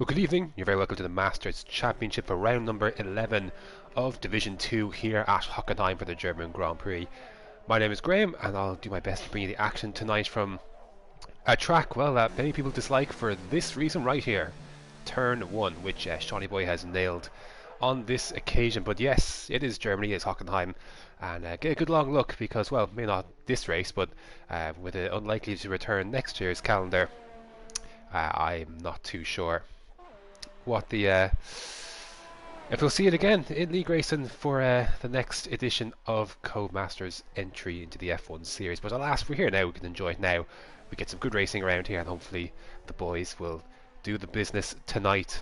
Well, good evening. You're very welcome to the Masters Championship for round number 11 of Division 2 here at Hockenheim for the German Grand Prix. My name is Graham, and I'll do my best to bring you the action tonight from a track, well, that many people dislike for this reason right here. Turn 1, which Shawnee Boy has nailed on this occasion. But yes, it is Germany, it's Hockenheim. And get a good long look because, well, maybe not this race, but with it unlikely to return next year's calendar, I'm not too sure what the if we'll see it again in league racing for the next edition of Codemasters entry into the F1 series. But alas, we're here now, we can enjoy it now. We get some good racing around here, and hopefully the boys will do the business tonight.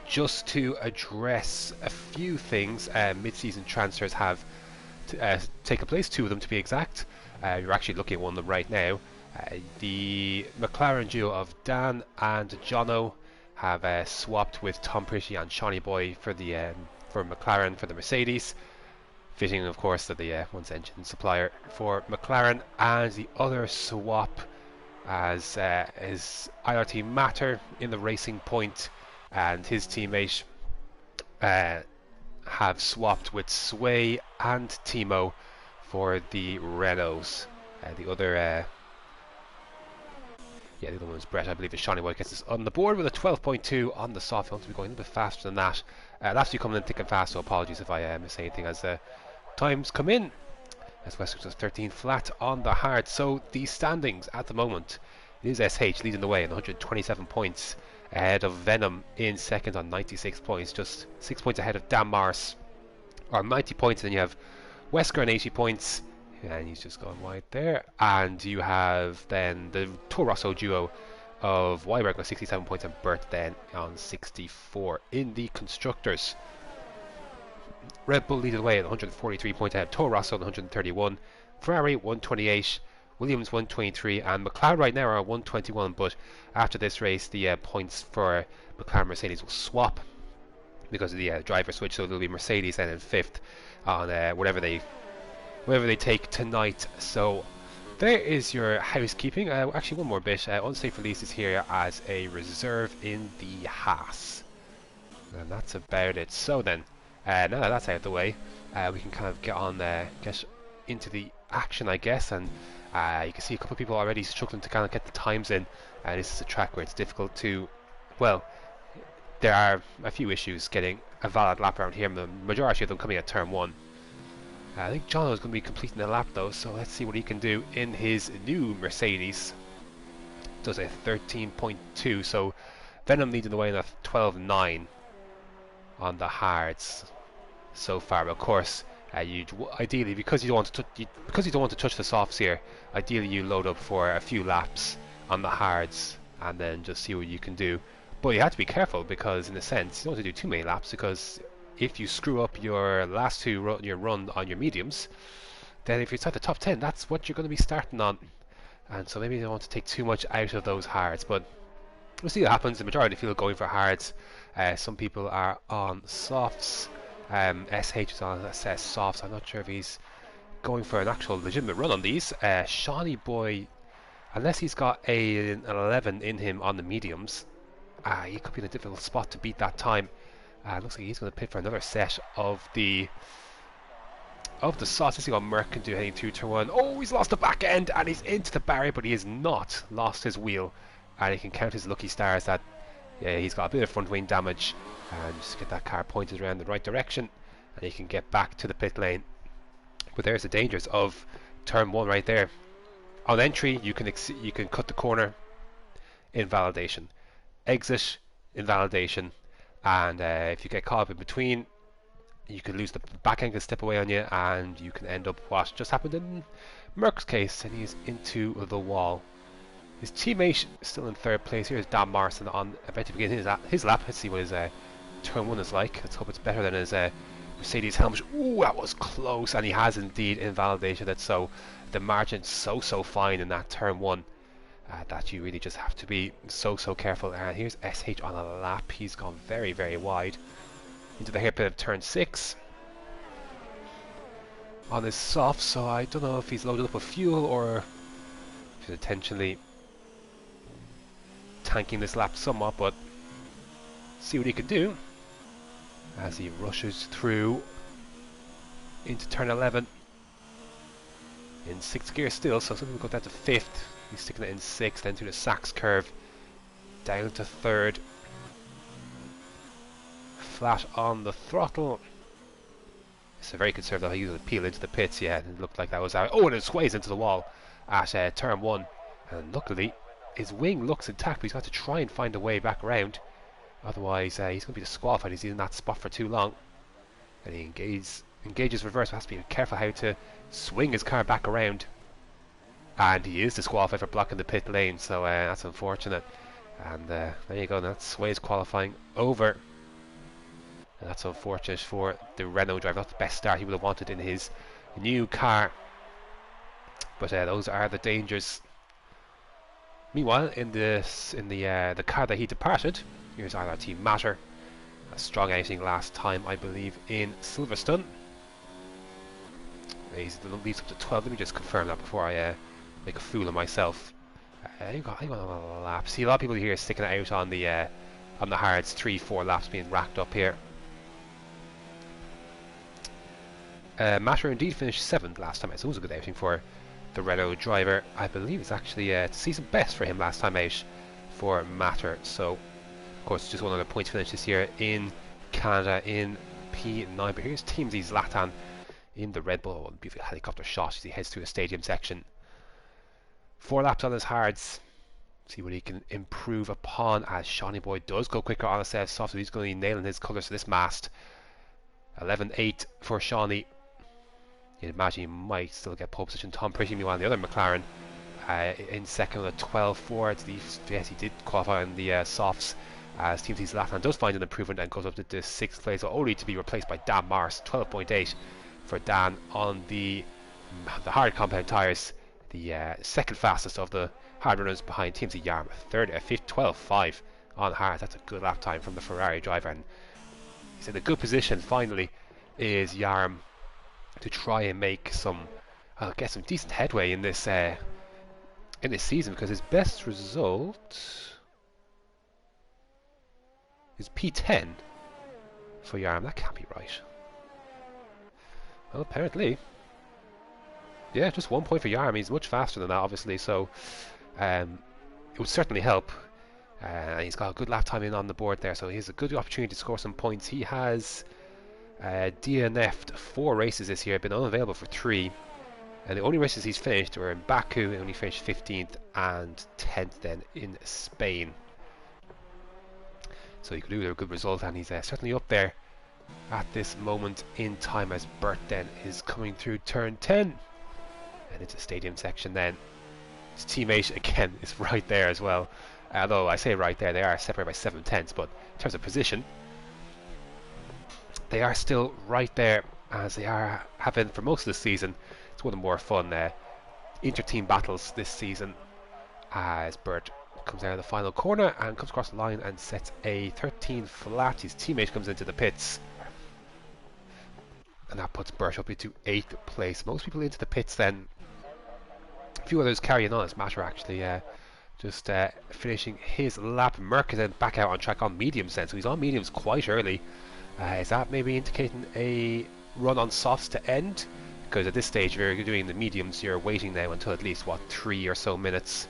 Just to address a few things, mid-season transfers have taken place, 2 of them to be exact. You're actually looking at one of them right now. The McLaren duo of Dan and Jono have swapped with Tom Pretty and Shawnee Boy for the for McLaren for the Mercedes, fitting of course that the one's engine supplier for McLaren. And the other swap as is IRT Matter in the Racing Point and his teammate have swapped with Sway and Timo for the Renaults. The other one was Brett. I believe is Shawnee White gets us on the board with a 12.2 on the soft. I'll be going a little bit faster than that. That's you coming in thick and fast, so apologies if I miss anything as times come in. As Westwood does 13 flat on the hard. So the standings at the moment, it is SH leading the way on 127 points, ahead of Venom in second on 96 points, just 6 points ahead of Dan Morris on 90 points. And then you have Wesker on 80 points. And he's just gone wide there. And you have then the Toro Rosso duo of Weiberg on 67 points and Bert then on 64 in the constructors. Red Bull leading the way at 143 points ahead. Toro Rosso on 131, Ferrari 128, Williams 123, and McLaren right now are 121. But after this race, the points for McLaren Mercedes will swap because of the driver switch. So there'll be Mercedes then in 5th on whatever they take tonight. So there is your housekeeping. Actually, one more bit. Unsafe release is here as a reserve in the Haas, and that's about it. So then, now that that's out of the way, we can kind of get into the action, I guess. And you can see a couple of people already struggling to kind of get the times in. This is a track where it's difficult to, well, there are a few issues getting a valid lap around here. The majority of them coming at turn 1. I think John is going to be completing the lap though, so let's see what he can do in his new Mercedes. Does a 13.2, so Venom leading the way in a 12.9 on the hards so far. But of course, you ideally, because you don't want to touch the softs here, ideally you load up for a few laps on the hards and then just see what you can do. But you have to be careful because, in a sense, you don't want to do too many laps, because if you screw up your last your run on your mediums, then if you're inside the top 10, that's what you're going to be starting on. And so maybe you don't want to take too much out of those hards, but we'll see what happens. The majority of people are going for hards. Some people are on softs. SH is on softs. I'm not sure if he's going for an actual legitimate run on these. Shawnee Boy, unless he's got an 11 in him on the mediums, he could be in a difficult spot to beat that time. Looks like he's going to pit for another set of the softs. Let's see what Merck can do heading through turn 1. Oh, he's lost the back end and he's into the barrier, but he has not lost his wheel. And he can count his lucky stars that he's got a bit of front wing damage, and just get that car pointed around the right direction, and he can get back to the pit lane. But there's the dangers of turn 1 right there. On entry, you can cut the corner, invalidation, exit, invalidation. And if you get caught up in between, you could lose the back end, can step away on you, and you can end up what just happened in Merck's case, and he's into the wall. His teammate still in 3rd place. Here's Dan Morrison about to begin his lap. Let's see what his turn 1 is like. Let's hope it's better than his Mercedes helmet. Ooh, that was close, and he has indeed invalidated it. So the margin's so fine in that turn 1. That you really just have to be so careful. And here's SH on a lap. He's gone very wide into the hairpin of turn 6 on his soft, so I don't know if he's loaded up with fuel or if he's intentionally tanking this lap somewhat, but See what he can do as he rushes through into turn 11 in 6th gear still, so some people go down to 5th. He's sticking it in 6th, then through the Sachs curve down to 3rd. Flat on the throttle. It's a very conservative. He used to peel into the pits. Yeah, it looked like that was out. Oh, and it sways into the wall at turn 1. And luckily, his wing looks intact, but he's got to try and find a way back around. Otherwise, he's going to be disqualified. He's in that spot for too long. And he engages reverse, but has to be careful how to swing his car back around. And he is disqualified for blocking the pit lane, so that's unfortunate. And there you go, that sways qualifying over. And that's unfortunate for the Renault driver. Not the best start he would have wanted in his new car. But those are the dangers. Meanwhile, in the car that he departed, here's our team Matter. A strong outing last time, I believe, in Silverstone. He leads up to 12. Let me just confirm that before I make a fool of myself. I got a lap. See, a lot of people here sticking it out on the hards. 3-4 laps being racked up here. Matter indeed finished 7th last time out, so it was a good outing for the Renault driver. I believe it's actually season best for him last time out for Matter. So, of course, just one other points finish this year in Canada in P9. But here's Team Zlatan in the Red Bull. Beautiful helicopter shot as he heads through the stadium section. 4 laps on his hards. See what he can improve upon, as Shawnee Boy does go quicker on a set of softs, so he's going to be nailing his colours to this mast. 11.8 for Shawnee. You'd imagine he might still get pole position. Tom Pretty, meanwhile, the other McLaren in second with a 12.4. Yes, he did qualify on the softs, as Team Zlatan does find an improvement and goes up to the 6th place, so only to be replaced by Dan Mars. 12.8 for Dan on the hard compound tyres. The second fastest of the hard runners behind Team Yarm. 12.5 on hard. That's a good lap time from the Ferrari driver, and he's in a good position finally, is Yarm, to try and make get some decent headway in this season, because his best result is P10 for Yarm. That can't be right. Well, apparently, yeah, just 1 point for Yarm. He's much faster than that, obviously, so it would certainly help. He's got a good lap time in on the board there, so he has a good opportunity to score some points. He has DNF'd 4 races this year, been unavailable for 3, and the only races he's finished were in Baku, and he finished 15th and 10th then in Spain. So he could do a good result, and he's certainly up there at this moment in time, as Bert then is coming through turn 10 and into the stadium section. Then his teammate again is right there as well, although I say right there, they are separated by 7/10, but in terms of position they are still right there, as they have been for most of the season. It's one of the more fun inter-team battles this season, as Bert comes out of the final corner and comes across the line and sets a 13 flat. His teammate comes into the pits, and that puts Bert up into 8th place. Most people into the pits then. A few others carrying on as Matter actually just finishing his lap. Merck is then back out on track on mediums then, so he's on mediums quite early. Is that maybe indicating a run on softs to end? Because at this stage, if you're doing the mediums, you're waiting now until at least 3 or so minutes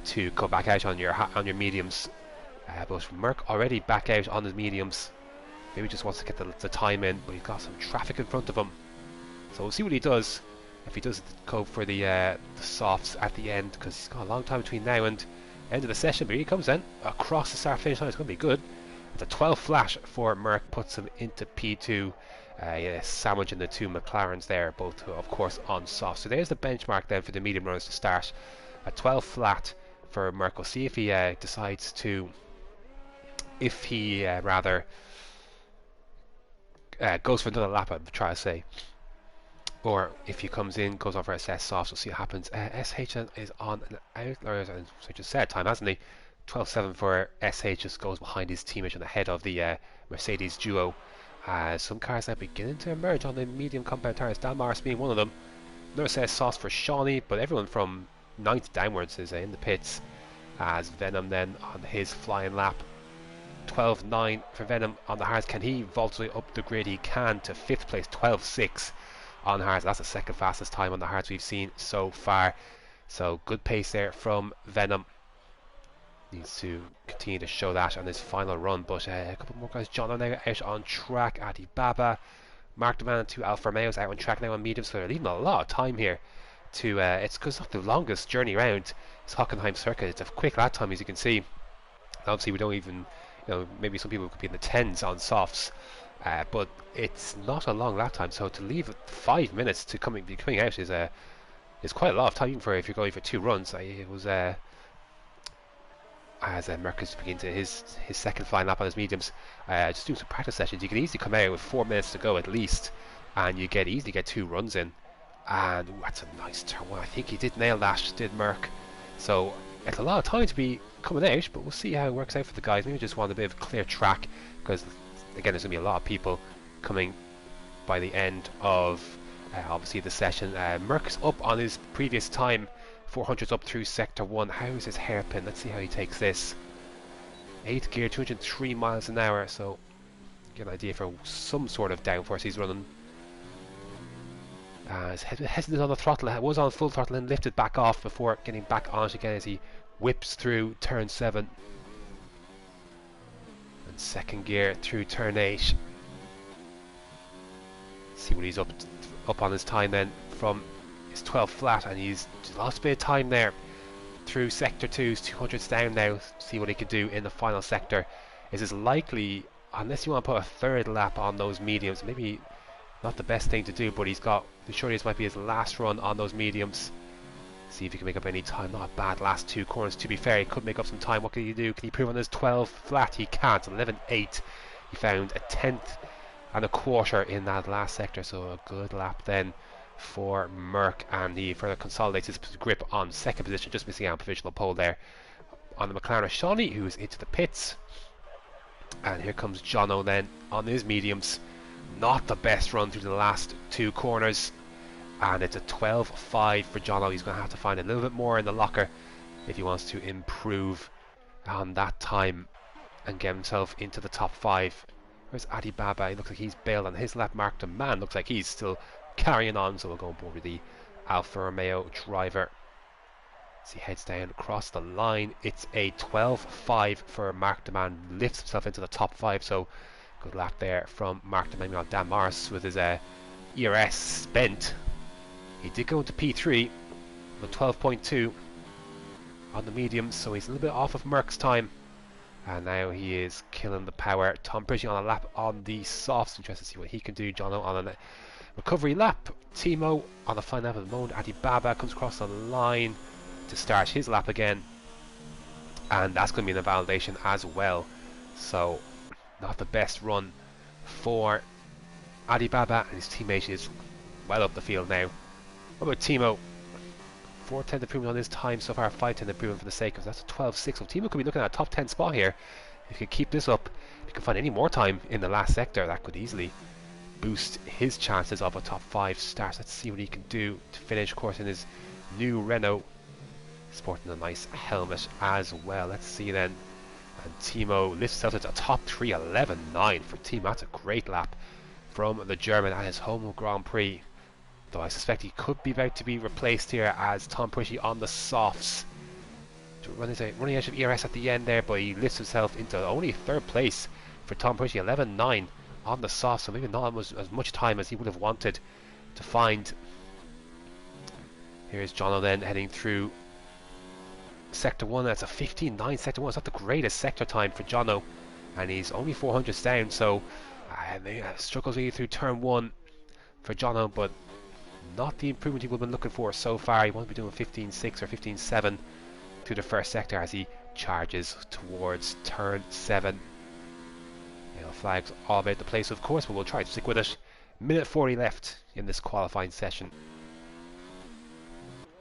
to come back out on your mediums. But Merck already back out on his mediums. Maybe just wants to get the time in, but he's got some traffic in front of him. So we'll see what he does. If he does go for the softs at the end, because he's got a long time between now and end of the session. But here he comes then across the start finish line. It's going to be good. The 12 flash for Merck puts him into P2. Sandwiching the 2 McLarens there, both of course on soft. So there's the benchmark then for the medium runners to start. A 12 flat for Merck. We'll see if he decides to, if he rather goes for another lap, I'm trying to say, or if he comes in, goes on for SS soft. We'll see what happens. SH is on an outlier, as I just said, time, hasn't he? 12.7 for SH, just goes behind his teammate and ahead of the Mercedes duo. Some cars are beginning to emerge on the medium compound tyres, Dan Mars being one of them. Another set of sauce for Shawnee, but everyone from 9th downwards is in the pits, as Venom then on his flying lap 12.9 for Venom on the hards. Can he vault up the grid? He can to 5th place, 12.6 on hards. That's the second fastest time on the hards we've seen so far. So good pace there from Venom. Needs to continue to show that on his final run. But a couple more guys. John now out on track. Adi Baba, Mark the Man, 2 Alfa Romeos out on track now on mediums. So they're leaving a lot of time here. To it's because of the longest journey around is Hockenheim Circuit. It's a quick lap time, as you can see. Obviously, we don't even, maybe some people could be in the 10s on softs, but it's not a long lap time. So to leave 5 minutes to be coming out is quite a lot of time, even for if you're going for 2 runs. It was as Merkus begins his second flying lap on his mediums, just doing some practice sessions. You can easily come out with 4 minutes to go at least, and you easily get 2 runs in. And that's a nice turn one. I think he did nail that, did Merck. So it's a lot of time to be coming out, but we'll see how it works out for the guys. Maybe just want a bit of clear track, because again, there's going to be a lot of people coming by the end of obviously the session. Merck's up on his previous time, 400s up through sector 1. How is his hairpin? Let's see how he takes this. 8th gear, 203 miles an hour, so get an idea for some sort of downforce he's running. Hesitant on the throttle, was on full throttle and lifted back off before getting back on it again as he whips through turn 7. And 2nd gear through turn 8. See what he's up on his time then from his 12 flat, and he's lost a bit of time there through sector 2's 200s down now. See what he could do in the final sector. Is likely, unless you want to put a 3rd lap on those mediums, maybe not the best thing to do, but he's got, surely this might be his last run on those mediums. See if he can make up any time. Not a bad last 2 corners, to be fair. He could make up some time. What can he do? Can he prove on his 12 flat? He can't. 11.8. He found a 10th and a quarter in that last sector, so a good lap then for Merck, and he further consolidates his grip on 2nd position, just missing out on provisional pole there on the McLaren of Shawnee, who's into the pits. And here comes Jono then on his mediums. Not the best run through the last 2 corners, and it's a 12.5 for Jono. He's going to have to find a little bit more in the locker if he wants to improve on that time and get himself into the top 5. Where's Adi Baba? He looks like he's bailed on his lap. Mark the Man looks like he's still carrying on, so we'll go on board with the Alfa Romeo driver. As he heads down across the line, it's a 12.5 for Mark the Man. Lifts himself into the top 5, so good lap there from Mark the Man. Meanwhile, Dan Morris with his ERS spent. He did go into P3 with 12.2 on the mediums, so he's a little bit off of Merck's time. And now he is killing the power. Tom Bridgie on a lap on the softs. Interested to see what he can do. Jono on a recovery lap. Timo on the fine lap at the moment. Adi Baba comes across the line to start his lap again. And that's going to be an invalidation as well. So not the best run for Adi Baba, and his teammate is well up the field now. What about Timo? 4:10 improvement on his time so far, 5:10 improvement for the sake of that's a 12.6. So Timo could be looking at a top 10 spot here. If he could keep this up, if he can find any more time in the last sector, that could easily boost his chances of a top 5 start. Let's see what he can do to finish, of course, in his new Renault, sporting a nice helmet as well. Let's see then. And Timo lifts himself to the top 3, 11.9 for Timo. That's a great lap from the German at his home Grand Prix. Though I suspect he could be about to be replaced here as Tom Pritchie on the softs. Running out of ERS at the end there, but he lifts himself into only 3rd place for Tom Pritchie, 11.9 on the softs, so maybe not as much time as he would have wanted to find. Here's Jono then heading through sector 1. That's a 15.9 sector 1. It's not the greatest sector time for Jono, and he's only 400s down, so struggles really through turn 1 for Jono, but not the improvement he would have been looking for so far. He won't be doing 15.6 or 15.7 through the first sector as he charges towards turn 7. Flags all about the place, of course, but we'll try to stick with it. Minute 40 left in this qualifying session.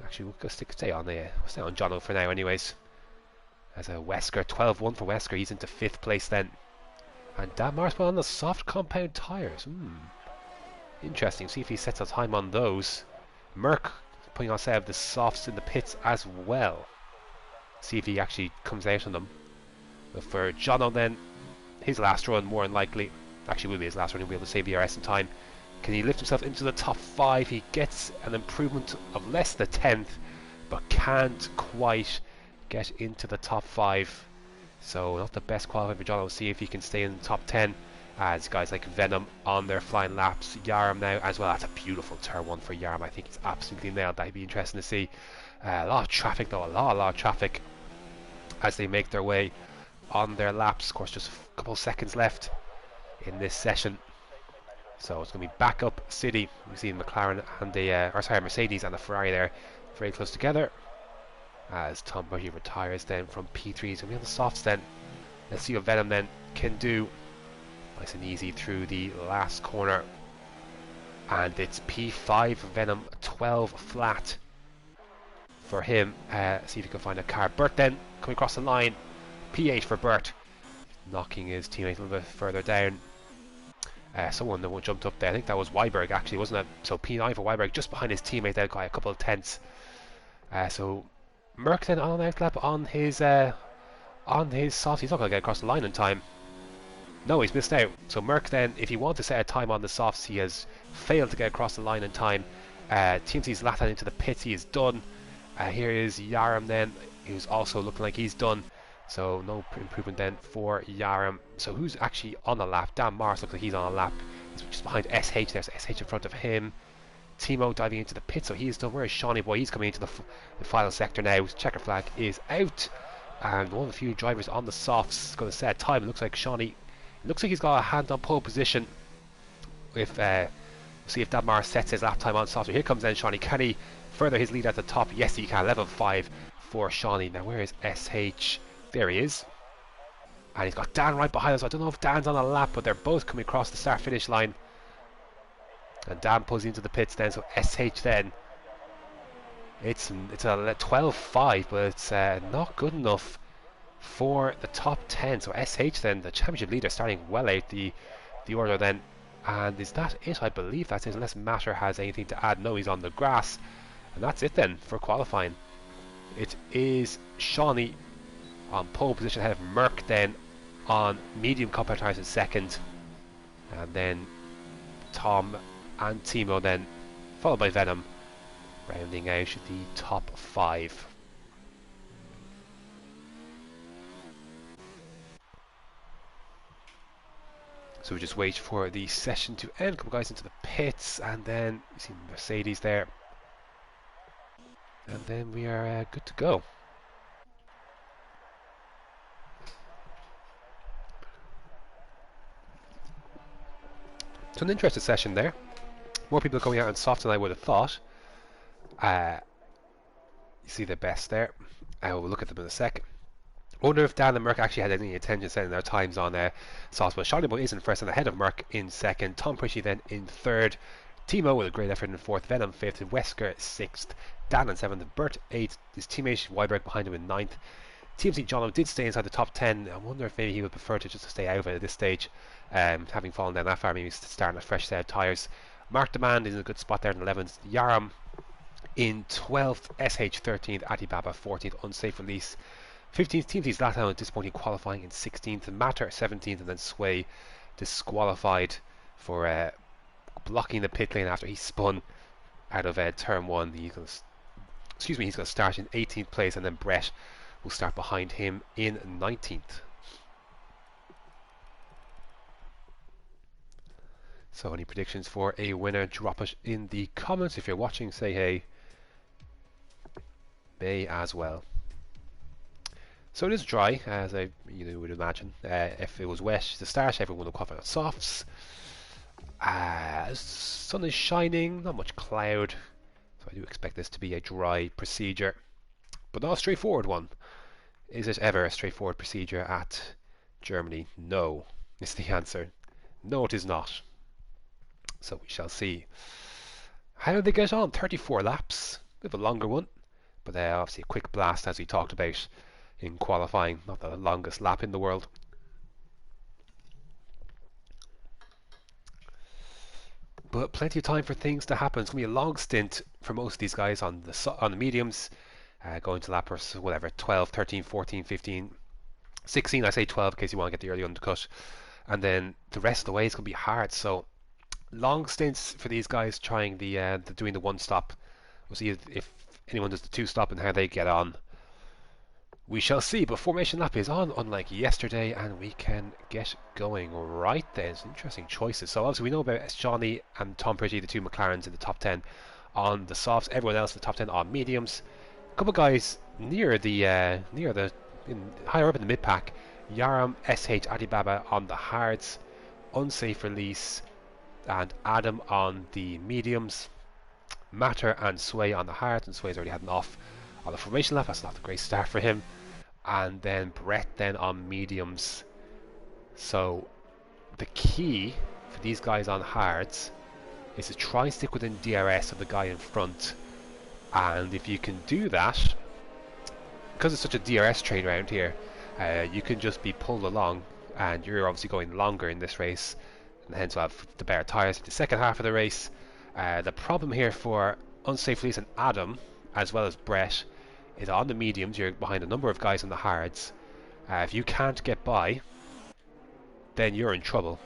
Actually, we'll go stay on Jono for now, anyways. As a Wesker, 12.1 for Wesker. He's into 5th place then. And Dan Morris on the soft compound tyres. Interesting. See if he sets a time on those. Merck putting on set of the softs in the pits as well. See if he actually comes out on them. But for Jono then, his last run, more than likely. Actually, will be his last run. He'll be able to save the RS in time. Can he lift himself into the top 5? He gets an improvement of less than 10th, but can't quite get into the top 5. So not the best qualifying for John. We'll see if he can stay in the top 10 as guys like Venom on their flying laps. Yaram now as well. That's a beautiful turn 1 for Yaram. I think he's absolutely nailed that. It'd be interesting to see. A lot of traffic though, a lot of traffic as they make their way on their laps. Of course, just a couple of seconds left in this session. So it's going to be backup city. We see McLaren and the Mercedes and the Ferrari there very close together. As Tom Bushy retires then from P3, he's going to be on the softs then. Let's see what Venom then can do. Nice and easy through the last corner. And it's P5 for Venom, 12 flat for him. See if he can find a car. Bert then coming across the line. P8 for Bert, knocking his teammate a little bit further down. Someone that jumped up there, I think that was Weiberg actually, wasn't it? So P9 for Weiberg, just behind his teammate there, got a couple of tenths. So Merck then on an outlap on his soft. He's not going to get across the line in time. No, he's missed out. So Merck then, if he wants to set a time on the softs, he has failed to get across the line in time. TMC's Latan into the pits, he is done. Here is Yaram then, who's also looking like he's done. So no improvement then for Yaram. So who's actually on a lap? Dan Mars looks like he's on a lap. He's just behind SH there, so SH in front of him. Timo diving into the pit, so he's done. Where is Shawnee Boy? He's coming into the final sector now. His checker flag is out. And one of the few drivers on the softs is going to set time. It looks like Shawnee, looks like he's got a hand on pole position. If see if Dan Mars sets his lap time on soft. So here comes then Shawnee. Can he further his lead at the top? Yes, he can. Level 5 for Shawnee. Now where is SH? There he is. And he's got Dan right behind us. I don't know if Dan's on a lap, but they're both coming across the start-finish line. And Dan pulls into the pits then, so SH then. It's a 12-5, but it's not good enough for the top 10. So SH then, the championship leader, starting well out the order then. And is that it? I believe that's it, unless Matter has anything to add. No, he's on the grass. And that's it then for qualifying. It is Shawnee on pole position ahead of Merck then on medium compact tires in second, and then Tom and Timo then followed by Venom rounding out the top 5. So we just wait for the session to end. A couple guys into the pits, and then you see Mercedes there, and then we are good to go. So an interesting session there. More people going out on soft than I would have thought. You see the best there. We'll look at them in a sec. I wonder if Dan and Merck actually had any intention setting their times on soft. But Charlie Boy is in first and ahead of Merck in second. Tom Prishy then in third. Timo with a great effort in fourth. Venom fifth. Wesker sixth. Dan in seventh. Bert eighth. His teammate Weiberg behind him in ninth. TMC Jono did stay inside the top 10. I wonder if maybe he would prefer to just stay out of it at this stage, having fallen down that far, maybe starting a fresh set of tyres. Mark Demand is in a good spot there in 11th. Yaram in 12th. SH 13th. Adibaba 14th. Unsafe release 15th. TMC Zlatan disappointing qualifying in 16th. Matter 17th, and then Sway disqualified for blocking the pit lane after he spun out of turn 1. He's going to start in 18th place, and then Brett will start behind him in 19th. So any predictions for a winner, drop it in the comments. If you're watching, say hey. May as well. So it is dry, as you would imagine. If it was wet to start, everyone would qualify on softs. Sun is shining, not much cloud, so I do expect this to be a dry procedure, but not a straightforward one. Is it ever a straightforward procedure at Germany? No, is the answer. No, it is not. So we shall see. How did they get on? 34 laps, a bit of a longer one, but obviously a quick blast, as we talked about in qualifying. Not the longest lap in the world. But plenty of time for things to happen. It's going to be a long stint for most of these guys on the mediums, going to lappers, whatever, 12, 13, 14, 15, 16, I say 12 in case you want to get the early undercut. And then the rest of the way is going to be hard. So long stints for these guys trying the doing the one stop. We'll see if anyone does the two stop and how they get on. We shall see, but formation lap is on, unlike yesterday, and we can get going right then. Some interesting choices. So obviously we know about Johnny and Tom Pridgey, the two McLarens in the top 10 on the softs. Everyone else in the top 10 on mediums. A couple of guys near the higher up in the mid pack. Yaram, SH, Adibaba on the hards. Unsafe release, and Adam on the mediums. Matter and Sway on the hards, and Sway's already had an off on the formation lap. That's not a great start for him. And then Brett then on mediums. So the key for these guys on hards is to try and stick within DRS of the guy in front. And if you can do that, because it's such a DRS train around here, you can just be pulled along, and you're obviously going longer in this race, and hence we'll have the better tyres in the second half of the race. The problem here for Unsafe Release and Adam, as well as Brett, is on the mediums. You're behind a number of guys on the hards. If you can't get by, then you're in trouble.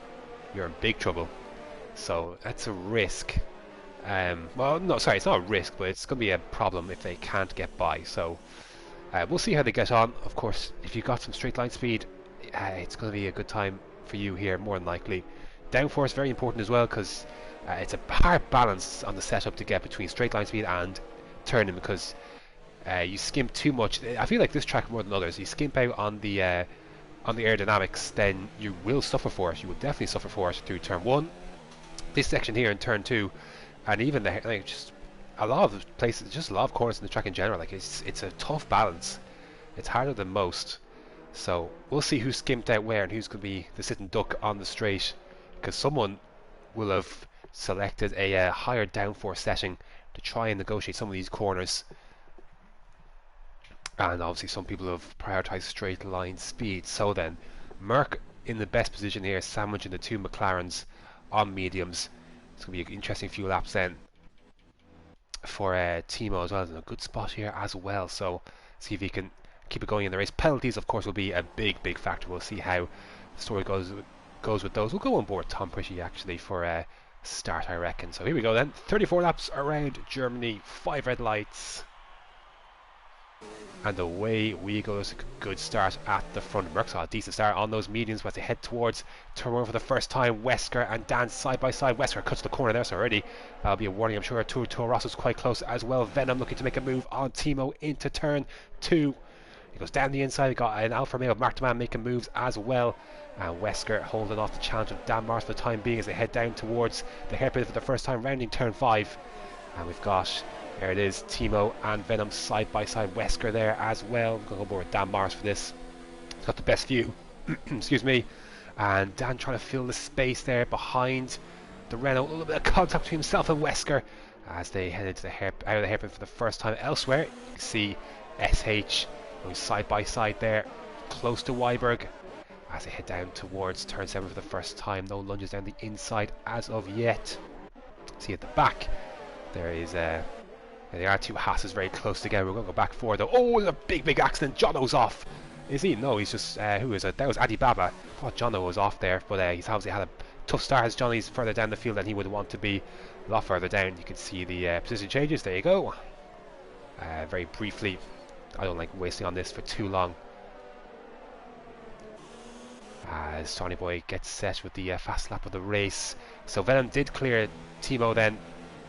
You're in big trouble. So that's a risk. Well, no, sorry, it's not a risk, but it's going to be a problem if they can't get by. So we'll see how they get on. Of course, if you've got some straight line speed, it's going to be a good time for you here, more than likely. Downforce very important as well, because it's a hard balance on the setup to get between straight line speed and turning, because you skimp too much. I feel like this track more than others. You skimp out on the aerodynamics, then you will suffer for it. You will definitely suffer for it through turn 1. This section here in turn 2, and even just a lot of places, just a lot of corners in the track in general. Like it's a tough balance. It's harder than most. So we'll see who's skimped out where and who's going to be the sitting duck on the straight, because someone will have selected a higher downforce setting to try and negotiate some of these corners. And obviously some people have prioritised straight line speed. So then Merck in the best position here, sandwiching the two McLarens on mediums. It's going to be an interesting few laps then for Timo as well. In a good spot here as well. So see if he can keep it going in the race. Penalties of course will be a big factor. We'll see how the story goes with those. We'll go on board Tom Pridgey actually for a start, I reckon. So here we go then. 34 laps around Germany, 5 red lights. And away we go. It's a good start at the front. Merck saw a decent start on those mediums as they head towards turn 1 for the first time. Wesker and Dan side by side. Wesker cuts the corner there, so already that'll be a warning, I'm sure. Toro Rosso's quite close as well. Venom looking to make a move on Timo into turn 2. He goes down the inside. We got an Alfa Romeo of Mark de Man making moves as well. And Wesker holding off the challenge of Dan Mars for the time being as they head down towards the hairpin for the first time, rounding turn 5. And we've got, there it is, Timo and Venom side by side. Wesker there as well. I'm going to go board Dan Mars for this. He's got the best view. Excuse me. And Dan trying to fill the space there behind the Renault. A little bit of contact between himself and Wesker as they head into out of the hairpin for the first time. Elsewhere, you can see SH going side by side there, close to Weiberg as they head down towards turn 7 for the first time. No lunges down the inside as of yet. See at the back, there is there are two Haas's very close together. We're going to go back forward though. Oh, there's a big accident. Jono's off. Is he? No, he's just who is it? That was Adi Baba. I thought Jono was off there, but he's obviously had a tough start as Johnny's further down the field than he would want to be. A lot further down. You can see the position changes. There you go. Very briefly, I don't like wasting on this for too long. As Sonny Boy gets set with the fast lap of the race. So Venom did clear Timo then,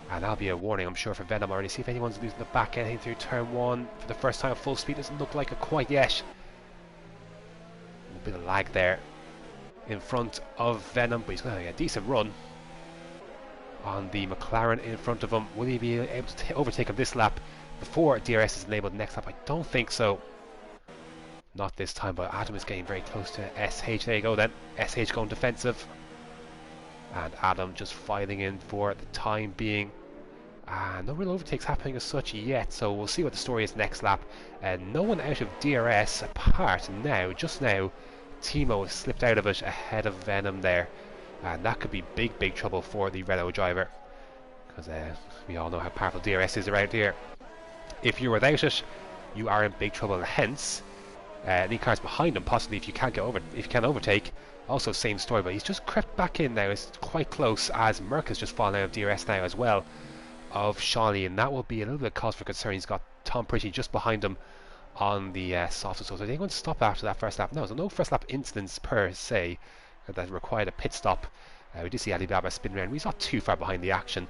and that'll be a warning, I'm sure, for Venom already. See if anyone's losing the back end through turn 1 for the first time at full speed. Doesn't look like it quite yet. A bit of lag there in front of Venom, but he's going to have a decent run on the McLaren in front of him. Will he be able to overtake him this lap before DRS is enabled next lap? I don't think so. Not this time, but Adam is getting very close to SH. There you go then. SH going defensive. And Adam just filing in for the time being. No real overtakes happening as such yet, so we'll see what the story is next lap. No one out of DRS apart now, just now. Timo has slipped out of it ahead of Venom there. And that could be big trouble for the Renault driver. Because we all know how powerful DRS is around here. If you're without it, you are in big trouble, and hence any cars behind him, possibly if you can't overtake. Also same story, but he's just crept back in now. It's quite close as Merck has just fallen out of DRS now as well of Shawnee, and that will be a little bit of cause for concern. He's got Tom Pretty just behind him on the soft, so are they going to stop after that first lap? No, so no first lap incidents per se that required a pit stop. We did see Alibaba spin around. He's not too far behind the action,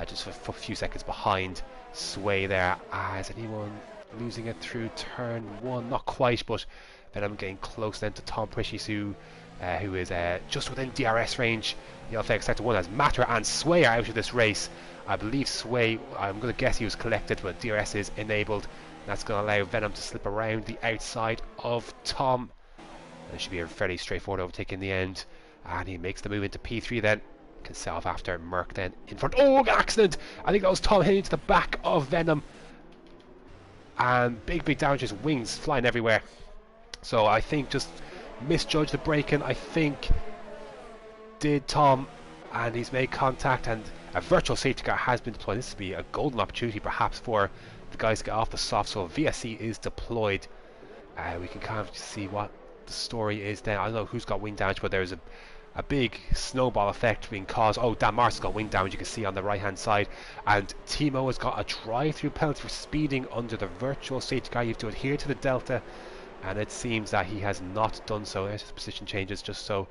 just for a few seconds behind Sway there. Is anyone losing it through turn 1? Not quite, but then I'm getting close then to Tom Precious, who is just within DRS range. You'll take sector 1 as Matter and Sway are out of this race. I believe Sway, I'm going to guess he was collected, but DRS is enabled. That's going to allow Venom to slip around the outside of Tom. And it should be a fairly straightforward overtake in the end. And he makes the move into P3 then. Can set off after Merck then in front. Oh, accident! I think that was Tom hitting into the back of Venom. And big damage, just wings flying everywhere. So I think just misjudged the braking, I think, did Tom. And he's made contact, and a virtual safety car has been deployed. This would be a golden opportunity perhaps for the guys to get off the soft. So VSC is deployed. We can kind of see what the story is then. I don't know who's got wing damage, but there's a big snowball effect being caused. Oh, Dan Mars has got wing damage, you can see on the right hand side. And Timo has got a drive-through penalty for speeding under the virtual safety car. You have to adhere to the delta, and it seems that he has not done so. There's his position changes just so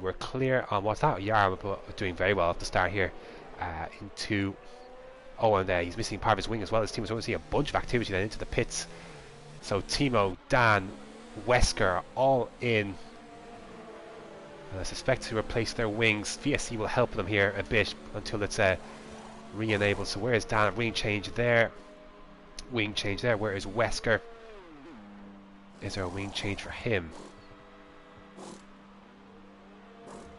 we're clear on what's that. Yarm doing very well at the start here into... Oh, and he's missing part of his wing as well. His team is going to see a bunch of activity then into the pits. So Timo, Dan, Wesker all in. And I suspect to replace their wings. VSC will help them here a bit until it's re-enabled. So where is Dan? Wing change there. Wing change there. Where is Wesker? Is there a wing change for him?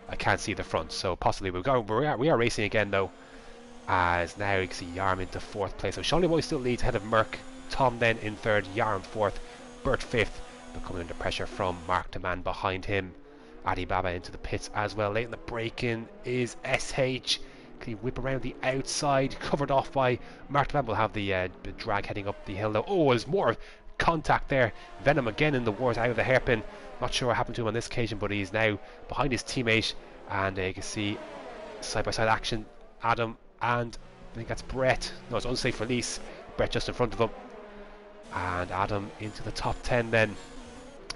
I can't see the front, so possibly we are racing again though. As now you can see Yarm into 4th place. So Shawnee Boy still leads ahead of Merck. Tom then in 3rd, Yarm 4th, Bert 5th. But coming under pressure from Mark the man behind him. Adi Baba into the pits as well. Late in the break-in is SH. Can he whip around the outside? Covered off by Mark the man. Will have the drag heading up the hill though. Oh, there's more contact there. Venom again in the wars out of the hairpin. Not sure what happened to him on this occasion, but he's now behind his teammate, and you can see side-by-side action. Adam and I think that's Brett. No, it's unsafe release. Brett just in front of him, and Adam into the top 10. Then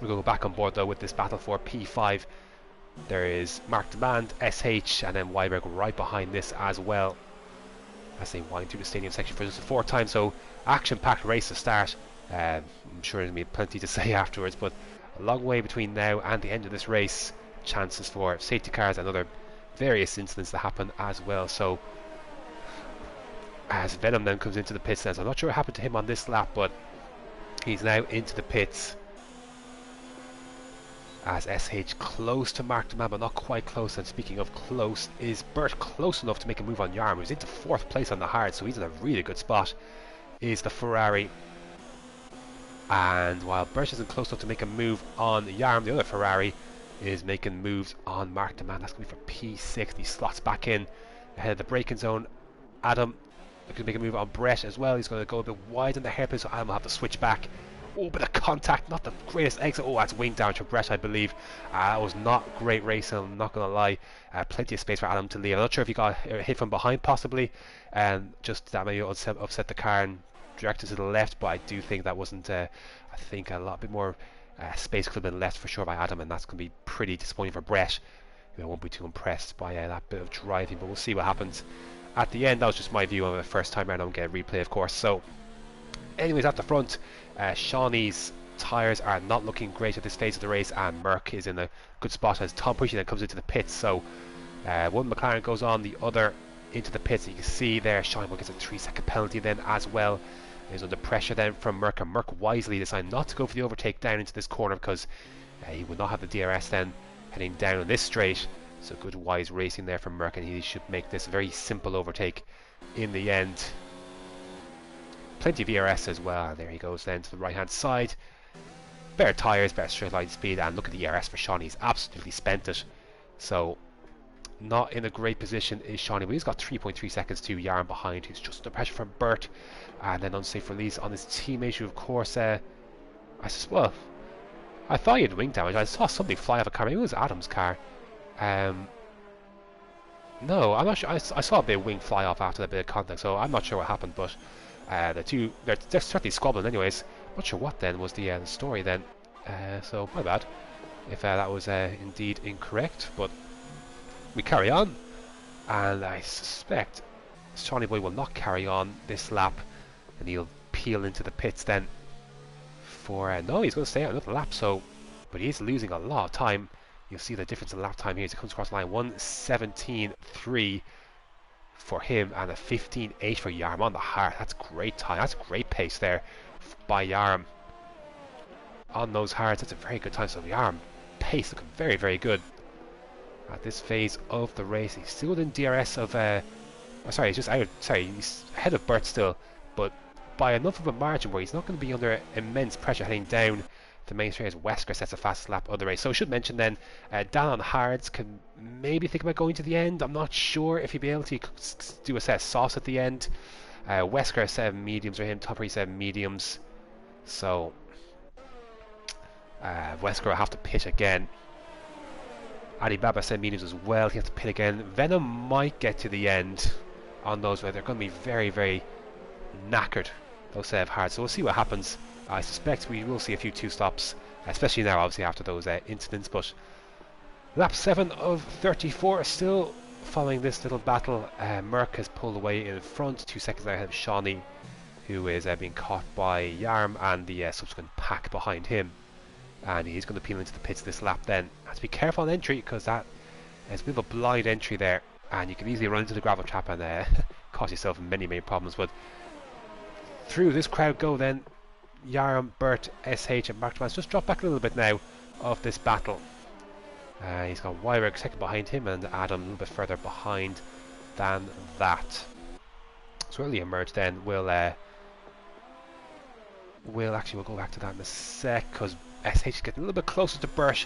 we're going to go back on board though with this battle for P5. There is Mark Demand, SH, and then Weiberg right behind this as well as they wind through the stadium section for just the 4th time. So action-packed race to start. I'm sure there's going to be plenty to say afterwards, but a long way between now and the end of this race. Chances for safety cars and other various incidents that happen as well. So as Venom then comes into the pits now, so I'm not sure what happened to him on this lap, but he's now into the pits as SH close to Mark the man, but not quite close. And speaking of close, is Bert close enough to make a move on Yarm, who's into 4th place on the hard, so he's in a really good spot, is the Ferrari. And while Bert isn't close enough to make a move on Yarm, the other Ferrari is making moves on Mark the man. That's going to be for P6. He slots back in ahead of the braking zone. Adam could make a move on Brett as well. He's going to go a bit wide in the hairpin, so Adam will have to switch back. Oh, bit of contact, not the greatest exit. Oh, that's wing damage for Brett, I believe. That was not great racing, I'm not going to lie. Plenty of space for Adam to leave. I'm not sure if he got hit from behind possibly, and just that maybe upset the car and directed to the left, but I do think that wasn't, I think a lot bit more space could have been left for sure by Adam, and that's going to be pretty disappointing for Brett. I won't be too impressed by that bit of driving, but we'll see what happens at the end. That was just my view on the first time around. I'm getting a replay, of course. So anyways, at the front, Shawnee's tyres are not looking great at this phase of the race, and Merck is in a good spot as Tom Pushy then comes into the pits. So one McLaren goes on, the other into the pits. You can see there Shawnee gets a 3-second penalty then as well. Is under pressure then from Merck, and Merck wisely decided not to go for the overtake down into this corner because he would not have the DRS then heading down on this straight. So good wise racing there from Merck, and he should make this a very simple overtake in the end. Plenty of ERS as well, and there he goes then to the right hand side. Better tyres, better straight line speed, and look at the ERS for Shawnee. He's absolutely spent it. So not in a great position is Shawnee, but he's got 3.3 seconds to Yarn behind, who's just under pressure from Bert, and then unsafe release on his teammate, who of course well, I thought he had wing damage. I saw something fly off a car. Maybe it was Adam's car. No, I'm not sure. I saw a bit of wing fly off after that bit of contact, so I'm not sure what happened. But the two, they're certainly squabbling anyways. Not sure what then was the story then. So my bad if that was indeed incorrect. But we carry on, and I suspect Shawnee Boy will not carry on this lap, and he'll peel into the pits then. For no, he's going to stay out another lap. So, but he's losing a lot of time. You'll see the difference in lap time here as he comes across the line. 1:17.3 for him and a 15.8 for Yarm on the hard. That's great time. That's great pace there by Yarm on those hards. That's a very good time. So Yarm pace looking very, very good at this phase of the race. He's still in DRS of sorry, he's just out. Sorry, he's ahead of Bert still, but by enough of a margin where he's not going to be under immense pressure heading down the main straight as Wesker sets the fastest lap of the race. So I should mention then, Dan on hards can maybe think about going to the end. I'm not sure if he'll be able to do a set of sauce at the end. Wesker 7 mediums for him, Topper 7 mediums. So Wesker will have to pit again. Alibaba 7 mediums as well. He has to pit again. Venom might get to the end on those where they're going to be very, very knackered, those set of hards. So we'll see what happens. I suspect we will see a few 2-stops, especially now obviously after those incidents. But lap 7 of 34 is still following this little battle. Merck has pulled away in front, 2 seconds ahead of Shawnee, who is being caught by Yarm and the subsequent pack behind him. And he's going to peel into the pits this lap then. Have to be careful on entry because that is a bit of a blind entry there, and you can easily run into the gravel trap and cause yourself many, many problems. But through this crowd go then Yarm, Bert, SH and Mark Thomas. Just drop back a little bit now of this battle. He's got Wyberg second behind him and Adam a little bit further behind than that. So early emerge then. We'll go back to that in a sec because SH is getting a little bit closer to Bert,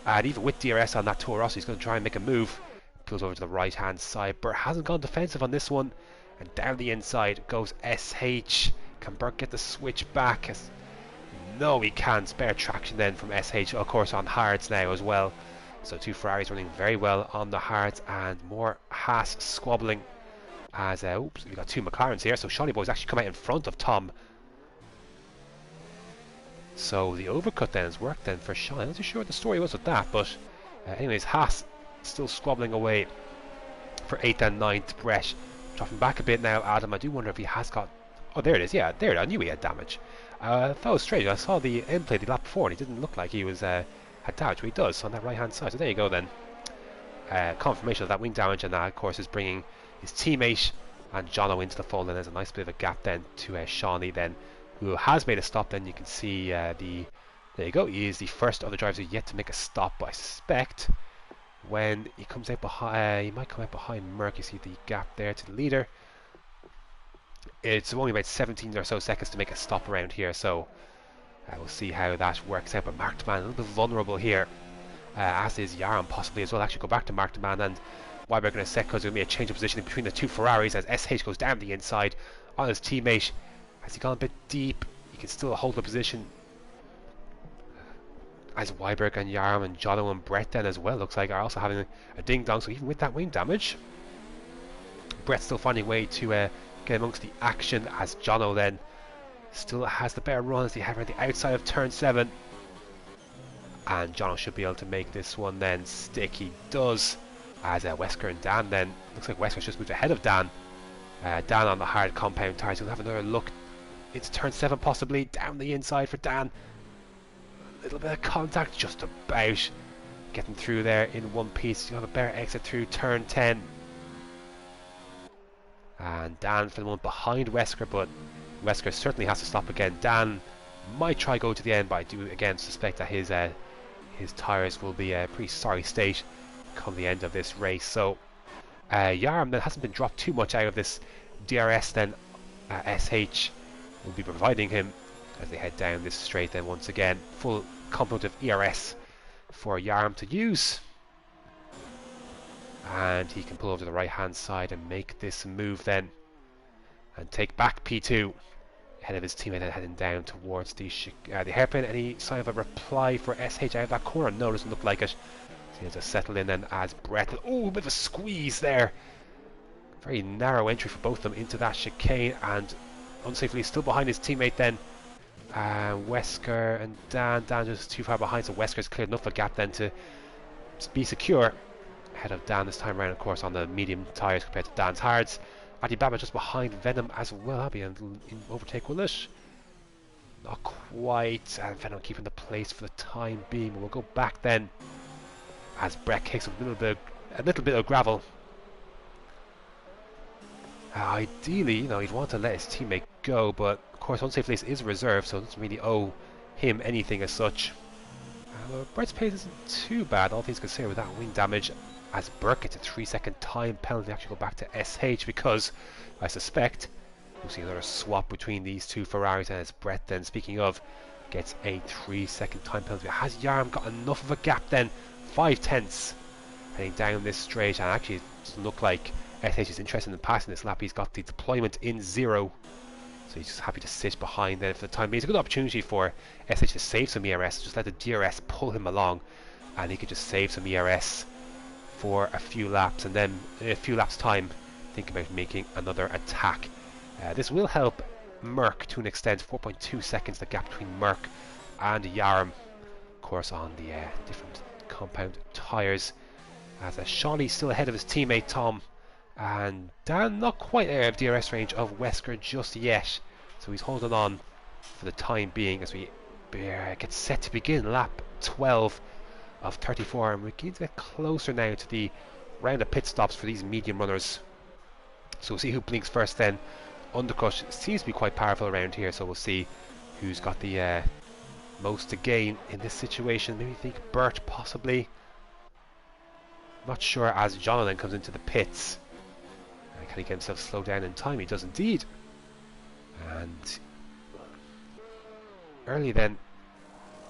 and even with DRS on that Toro Rosso he's going to try and make a move. Pulls over to the right hand side. Bert hasn't gone defensive on this one, and down the inside goes SH. Can Bert get the switch back? No, he can. Spare traction then from SH, of course, on hards now as well. So 2 Ferraris running very well on the hards, and more Haas squabbling as oops, we've got 2 McLarens here. So Shawnee Boy's actually come out in front of Tom. So the overcut then has worked then for Shawnee. I'm not too sure what the story was with that, but anyways, Haas still squabbling away for 8th and 9th. Brett dropping back a bit now. Adam, I do wonder if he has got... Oh, there it is. Yeah, there. I knew he had damage. I thought it was strange. I saw the end play the lap before, and he didn't look like he was had damage, but he does on that right-hand side. So there you go then. Confirmation of that wing damage, and that, of course, is bringing his teammate and Jono into the fold. And there's a nice bit of a gap then to Shawnee then, who has made a stop. Then you can see there you go. He is the first of the drivers who yet to make a stop. But I suspect when he comes out behind, he might come out behind Merck. You see the gap there to the leader. It's only about 17 or so seconds to make a stop around here, so we'll see how that works out. But Mark Man a little bit vulnerable here, as is Yarm possibly as well. Actually go back to Mark Man and Wyberg in a sec, because there'll be a change of position between the 2 Ferraris as SH goes down the inside on his teammate. Has he gone a bit deep? He can still hold the position as Wyberg and Yarm and Jono and Brett then as well looks like are also having a ding dong. So even with that wing damage, Brett's still finding a way to get amongst the action, as Jono then still has the better run as he has around the outside of turn 7, and Jono should be able to make this one then stick. He does, as Wesker and Dan then, looks like Wesker's just moved ahead of Dan. Dan on the hard compound tires. We'll have another look. It's turn 7 possibly, down the inside for Dan. A little bit of contact, just about getting through there in one piece. You have a better exit through turn 10. And Dan for the moment behind Wesker, but Wesker certainly has to stop again. Dan might try go to the end, but I do again suspect that his tyres will be a pretty sorry state come the end of this race. So Yarm then hasn't been dropped too much out of this DRS then. SH will be providing him as they head down this straight then once again. Full complement of ERS for Yarm to use. And he can pull over to the right hand side and make this move then and take back P2 Ahead of his teammate and heading down towards the hairpin. Any sign of a reply for SH out of that corner? No, doesn't look like it. So he has to settle in then as Brett. Oh, a bit of a squeeze there. Very narrow entry for both of them into that chicane, and unsafely still behind his teammate then. Wesker and Dan just too far behind, so Wesker's cleared enough of a gap then to be secure. Ahead of Dan this time around, of course, on the medium tyres compared to Dan's hards. Adibaba just behind Venom as well. That'll be an overtake, will it? Not quite. And Venom keeping the place for the time being. We'll go back then as Brett kicks a little bit of gravel. Ideally, you'd want to let his teammate go, but of course Unsafe Lace is reserved, so it doesn't really owe him anything as such. Brett's pace isn't too bad, all things considered, with that wing damage, as Burke gets a 3-second time penalty. Actually go back to SH, because I suspect we'll see another swap between these two Ferraris, and as Brett then, speaking of, gets a 3-second time penalty. Has Yarm got enough of a gap then? 5/10 heading down this straight, and actually it doesn't look like SH is interested in passing this lap. He's got the deployment in 0, so he's just happy to sit behind then for the time being. It's a good opportunity for SH to save some ERS, just let the DRS pull him along, and he could just save some ERS for a few laps, and then in a few laps time think about making another attack. This will help Merck to an extent. 4.2 seconds the gap between Merck and Yarm, of course, on the different compound tyres, as Shawnee still ahead of his teammate Tom, and Dan not quite out of DRS range of Wesker just yet, so he's holding on for the time being as we get set to begin lap 12 of 34, and we're getting to get closer now to the round of pit stops for these medium runners. So we'll see who blinks first then. Undercut seems to be quite powerful around here, so we'll see who's got the most to gain in this situation. Maybe think Bert possibly. Not sure, as Jonathan comes into the pits. Can he get himself slowed down in time? He does indeed. And early then,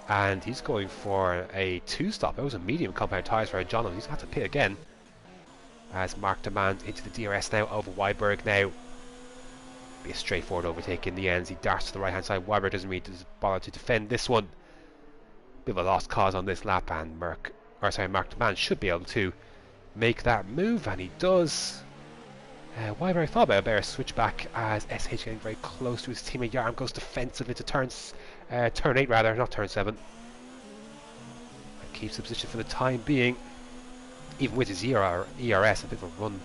and he's going for a 2-stop. That was a medium compound tyres for Jonathan. He's got to pit again as Mark demands into the DRS now of Weiberg. Now be a straightforward overtake in the end. He darts to the right hand side. Weiberg doesn't really bother to defend this one. Bit of a lost cause on this lap, and Mark demand should be able to make that move, and he does. Weiberg thought about a better switchback as SH getting very close to his teammate. Yarm goes defensive into turn 8 rather, not turn 7. And keeps the position for the time being, even with his ERS. A bit of a run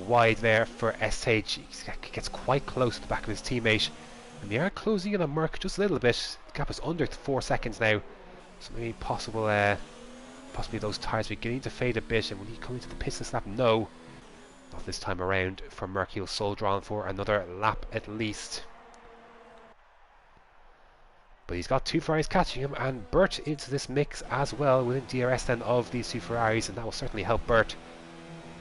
wide there for SH. He gets quite close to the back of his teammate, and they are closing in on Merck just a little bit. The gap is under 4 seconds now, so maybe possibly those tyres beginning to fade a bit. And when he comes into the pits this lap, no, not this time around for Merck. He'll soldier on for another lap at least. But he's got two Ferraris catching him, and Bert into this mix as well within DRS then of these two Ferraris, and that will certainly help Bert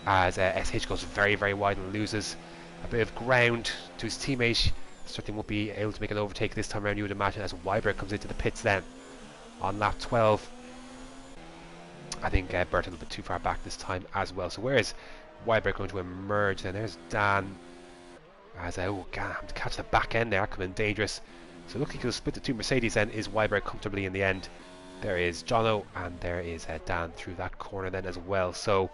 as SH goes very, very wide and loses a bit of ground to his teammate. Certainly won't be able to make an overtake this time around, you would imagine, as Weiberg comes into the pits then on lap 12. I think Bert a little bit too far back this time as well. So where is Weiberg going to emerge? And there's Dan as to catch the back end there, coming dangerous. So looking like he'll split the two Mercedes then. Is Weiberg comfortably in the end? There is Jono, and there is Dan through that corner then as well. So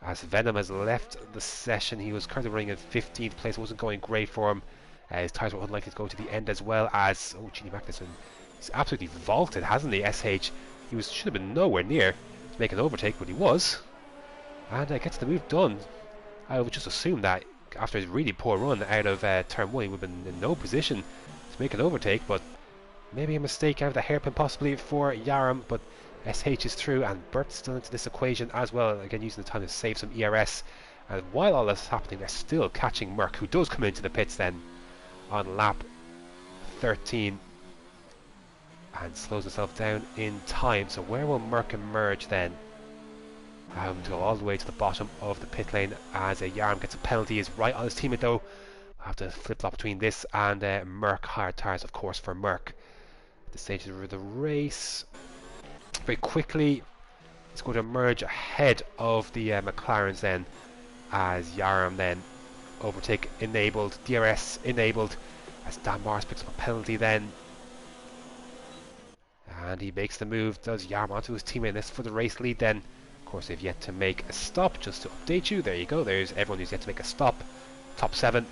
as Venom has left the session, he was currently running in 15th place. It wasn't going great for him. His tyres were unlikely to go to the end as well as Genie Magnuson. He's absolutely vaulted, hasn't he? SH. He should have been nowhere near to make an overtake, but he was, and gets the move done. I would just assume that after his really poor run out of turn 1, he would have been in no position to make an overtake, but maybe a mistake out of the hairpin possibly for Yaram. But SH is through, and Bert's still into this equation as well, again using the time to save some ERS. And while all this is happening, they're still catching Merck, who does come into the pits then on lap 13 and slows himself down in time. So where will Merck emerge then? To go all the way to the bottom of the pit lane as Yarm gets a penalty. Is right on his teammate though. I'll have to flip-flop between this and Merck. Hard tyres of course for Merck. At this stage of the race, very quickly it's going to emerge ahead of the McLarens then, as Yarm then overtake enabled, DRS enabled, as Dan Morris picks up a penalty then. And he makes the move, does Yarm onto his teammate. This for the race lead then. Of course, they've yet to make a stop. Just to update you, there you go. There's everyone who's yet to make a stop. Top 7.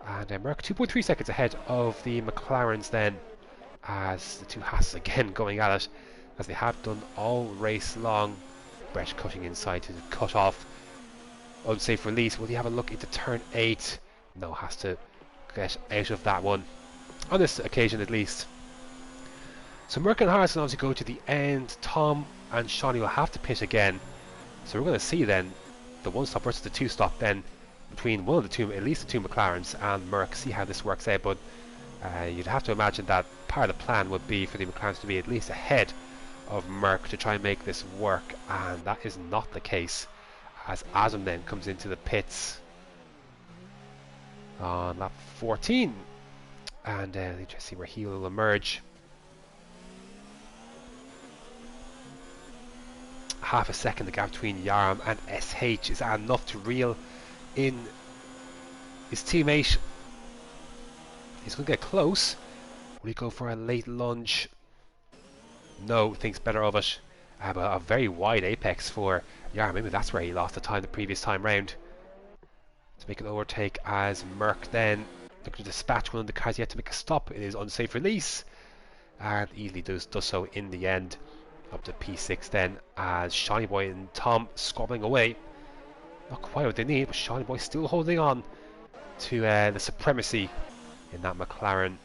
And Merck 2.3 seconds ahead of the McLarens then, as the two Haas again going at it, as they have done all race long. Brett cutting inside to cut off. Unsafe release. Will he have a look into turn 8? No, has to get out of that one. On this occasion at least. So Merck and Harrison obviously go to the end. Tom and Shawnee will have to pit again. So we're going to see then the 1-stop versus the 2-stop then between one of the two, at least the two McLarens and Merck. See how this works out, but you'd have to imagine that part of the plan would be for the McLarens to be at least ahead of Merck to try and make this work, and that is not the case, as Adam then comes into the pits on lap 14, and let's just see where he will emerge. Half a second the gap between Yarm and SH. Is that enough to reel in his teammate? He's going to get close. Will he go for a late lunge? No, thinks better of it. But a very wide apex for Yarm. Maybe that's where he lost the time the previous time round. To make an overtake as Merck then looking to dispatch one of the cars yet to make a stop. It is unsafe release, and easily does so in the end. Up to P6 then, as Shiny Boy and Tom squabbling away. Not quite what they need, but Shiny Boy still holding on to the supremacy in that McLaren.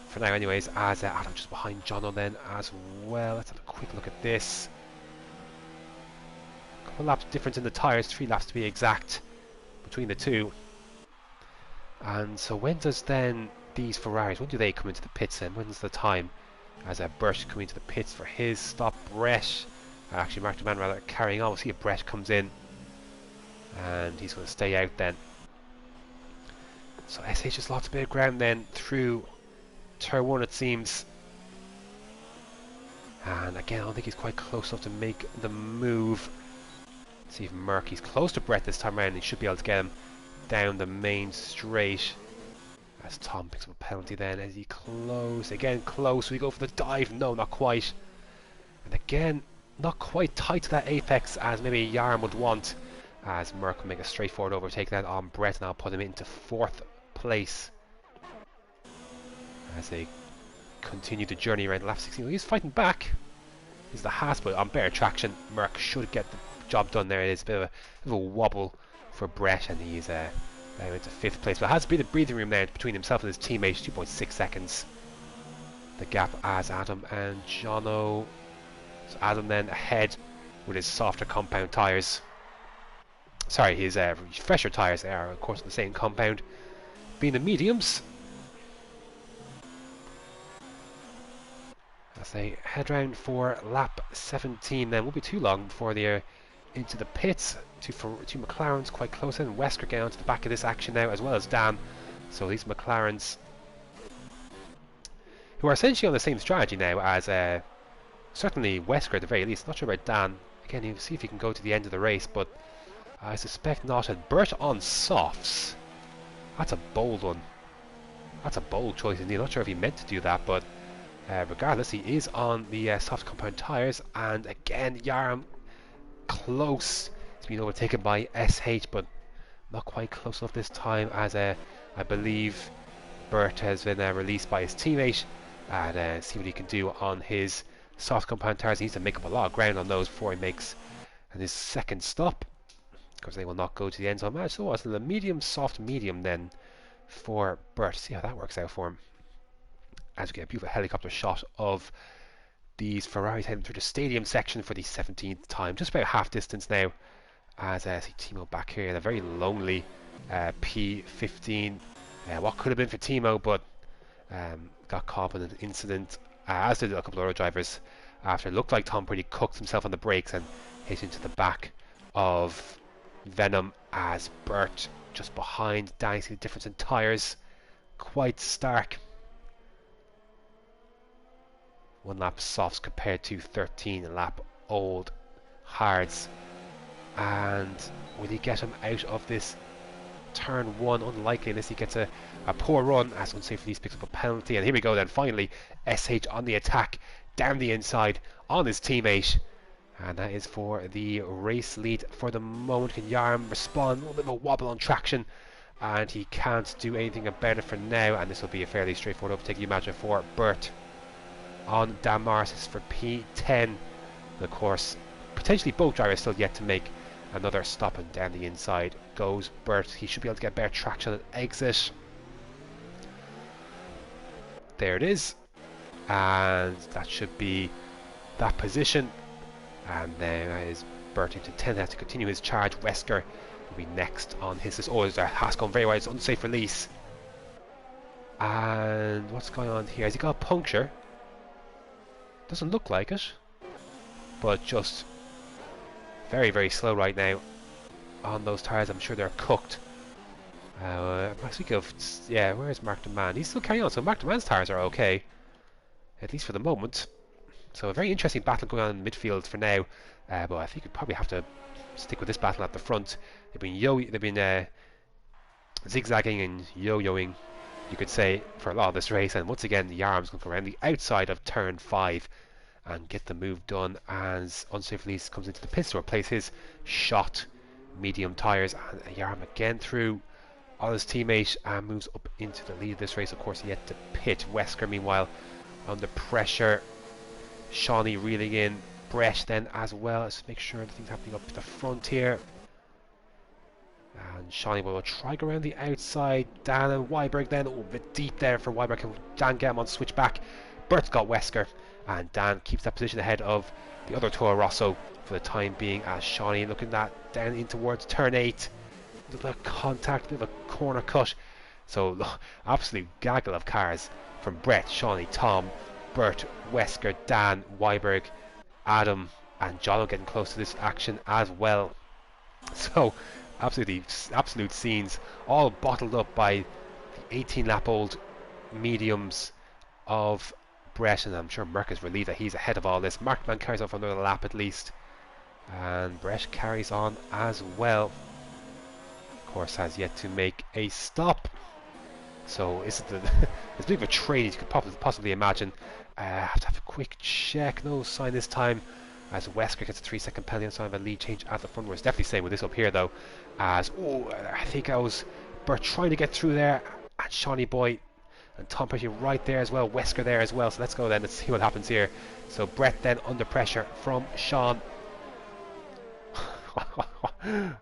For now anyways, as Adam just behind Jono then as well. Let's have a quick look at this. A couple laps difference in the tyres, 3 laps to be exact between the two. And so when does then these Ferraris, when do they come into the pits then? When's the time? As Burt coming into the pits for his stop. Brett, actually Mark DeMan rather, carrying on. We'll see if Brett comes in, and he's going to stay out then. So SH has lots of bit of ground then through turn 1 it seems. And again, I don't think he's quite close enough to make the move. Let's see if Merck, he's close to Brett this time around. He should be able to get him down the main straight. As Tom picks up a penalty then, as he close, again close, we go for the dive, no, not quite. And again, not quite tight to that apex as maybe Yarm would want, as Merck will make a straightforward overtake then on Brett, and I'll put him into 4th place. As they continue the journey around lap 16, he's fighting back. He's the Haas, but on better traction, Merck should get the job done there. It is a bit of a wobble for Brett, and he's into 5th place, but has a bit of breathing room there between himself and his teammates. 2.6 seconds the gap as Adam and Jono. So Adam then ahead with his softer compound tyres. Sorry, his fresher tyres are of course the same compound, being the mediums. As they head round for lap 17, then won't be too long before they're into the pits. Two McLarens quite close in. Wesker getting onto the back of this action now, as well as Dan. So these McLarens, who are essentially on the same strategy now as certainly Wesker at the very least. Not sure about Dan. Again, you'll see if he can go to the end of the race, but I suspect not. And Burt on softs. That's a bold one. That's a bold choice indeed. Not sure if he meant to do that, but regardless, he is on the soft compound tyres. And again, Yarm close. He's been overtaken by SH, but not quite close enough this time, as I believe Burt has been released by his teammate, and see what he can do on his soft compound tyres. He needs to make up a lot of ground on those before he makes his 2nd stop, because they will not go to the end. So I imagine so was the medium, soft, medium then for Burt. See how that works out for him. As we get a beautiful helicopter shot of these Ferraris heading through the stadium section for the 17th time, just about half distance now. As I see Timo back here in a very lonely P15. What could have been for Timo, but got caught in an incident, as did a couple of other drivers, after it looked like Tom pretty cooked himself on the brakes and hit into the back of Venom, as Burt just behind. Danny, see the difference in tyres, quite stark. 1 lap softs compared to 13 lap hards. And will he get him out of this turn 1. Unlikely unless he gets a poor run, as Unsafe Release picks up a penalty. And here we go then, finally, SH on the attack, down the inside, on his teammate. And that is for the race lead for the moment. Can Yarm respond? A little bit of a wobble on traction, and he can't do anything about it for now. And this will be a fairly straightforward overtake, you imagine, for Bert on Dan Morris. This is for P10. And of course, potentially both drivers still yet to make another stop, and down the inside goes Bert. He should be able to get better traction at exit. There it is, and that should be that position. And there is Bert into 10th. Has to continue his charge. Wesker will be next on his. Oh, there's a Haas gone very wide. It's unsafe release. And what's going on here? Has he got a puncture? Doesn't look like it, but just very, very slow right now on those tires. I'm sure they're cooked. Speaking of, yeah, where's Mark DeMann? He's still carrying on, so Mark DeMann's tires are okay, at least for the moment. So a very interesting battle going on in midfield for now, but I think we probably have to stick with this battle at the front. They've been zigzagging and yo-yoing, you could say, for a lot of this race, and once again Yarm's going to go around the outside of turn 5 and get the move done as Unsafe Release comes into the pits to replace his shot medium tyres. And Yarm again through on his teammate and moves up into the lead of this race. Of course, yet to pit. Wesker, meanwhile, under pressure. Shawnee reeling in. Brett then as well. Let's make sure everything's happening up the front here. And Shawnee will try go around the outside. Dan and Weiberg then. Oh, a bit deep there for Weiberg. Can Dan get him on switch back? Bert's got Wesker. And Dan keeps that position ahead of the other Toro Rosso for the time being, as Shawnee looking at down in towards turn 8. A little contact, a bit of a corner cut. So, absolute gaggle of cars from Brett, Shawnee, Tom, Bert, Wesker, Dan, Weiberg, Adam, and John getting close to this action as well. So, absolute scenes, all bottled up by the 18-lap-old mediums of Brett, and I'm sure Merck is relieved that he's ahead of all this. Markman carries on for another lap at least, and Brett carries on as well. Of course, has yet to make a stop. So it's a bit of a trade you could possibly imagine. Have to have a quick check. No sign this time, as Wesker gets a 3-second penalty on sign of a lead change at the front. We're definitely staying with this up here though, as I think I was Bert trying to get through there, and Shawnee Boy and Tom Petty right there as well, Wesker there as well. So let's go then, let's see what happens here. So Brett then under pressure from Sean.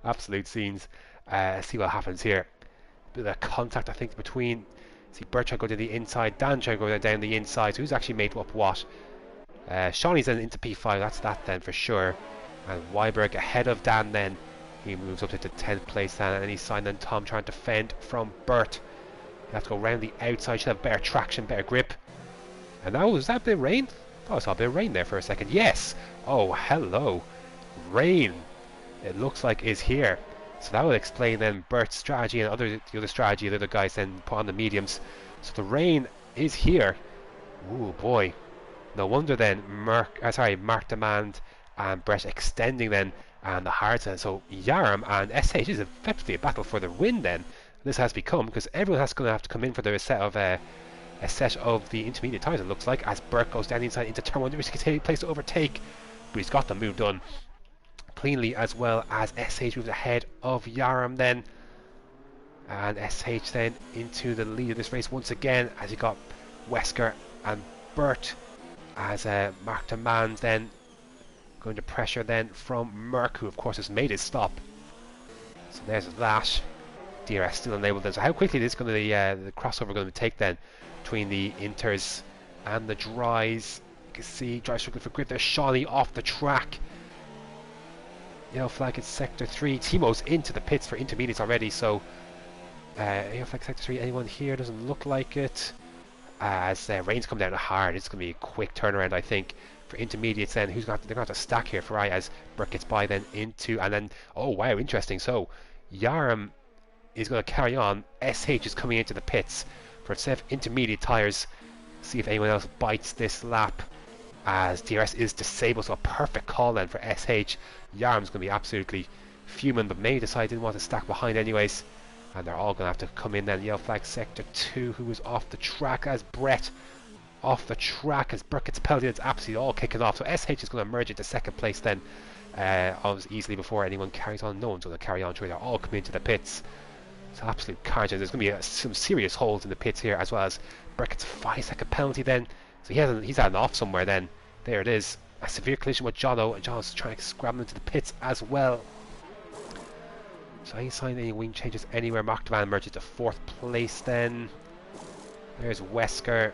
Absolute scenes. See what happens here. Bit of contact I think between, see Bert try to go to the inside, Dan try to go down the inside. So who's actually made up what? Shawnee's then into P5, that's that then for sure. And Weiberg ahead of Dan then. He moves up to the 10th place then, and any sign then Tom trying to defend from Bert. You have to go around the outside, should have better traction, better grip. And now, was that a bit of rain? Oh, I saw a bit of rain there for a second. Yes! Oh, hello. Rain, it looks like, is here. So that will explain then Bert's strategy and the other strategy the other guys then put on the mediums. So the rain is here. Ooh, boy. No wonder then Mark Demand and Brett extending then, and the hard side. So Yarm and SH is effectively a battle for the win then. This has become, because everyone has going to have to come in for their set of a set of the intermediate tires, it looks like, as Bert goes down the inside into turn 1. There's a place to overtake, but he's got the move done cleanly, as well as SH moves ahead of Yarm then, and SH then into the lead of this race once again, as he got Wesker and Bert, as Mark Demand then going to pressure then from Merck, who of course has made his stop. So there's that. DRS still enabled then. So how quickly is going to the crossover going to take then between the inters and the dries? You can see dries struggling for grip. There's Shawnee off the track. Yellow flag at sector 3. Timo's into the pits for intermediates already. So yellow flag sector 3. Anyone here? Doesn't look like it. As rains come down hard, it's going to be a quick turnaround, I think, for intermediates. Then they're going to have to stack here for as Burke gets by then into, and then oh wow, interesting. So Yarm is going to carry on. SH is coming into the pits for a set of intermediate tyres. See if anyone else bites this lap, as DRS is disabled. So a perfect call then for SH. Yarm's going to be absolutely fuming, but may decide didn't want to stack behind anyways. And they're all going to have to come in then. Yellow flag sector 2, who is off the track as Brett. Off the track as Burke gets penalty. It's absolutely all kicking off. So SH is going to merge into second place then. Almost easily before anyone carries on. No one's going to carry on. They're all coming into the pits. It's absolute carnage. There's going to be some serious holes in the pits here, as well as Burke gets a 5-second penalty then. So he's had an off somewhere then. There it is. A severe collision with Jono, and Jono's trying to scramble into the pits as well. So any sign any wing changes anywhere. Mark Devan emerges to 4th place then. There's Wesker.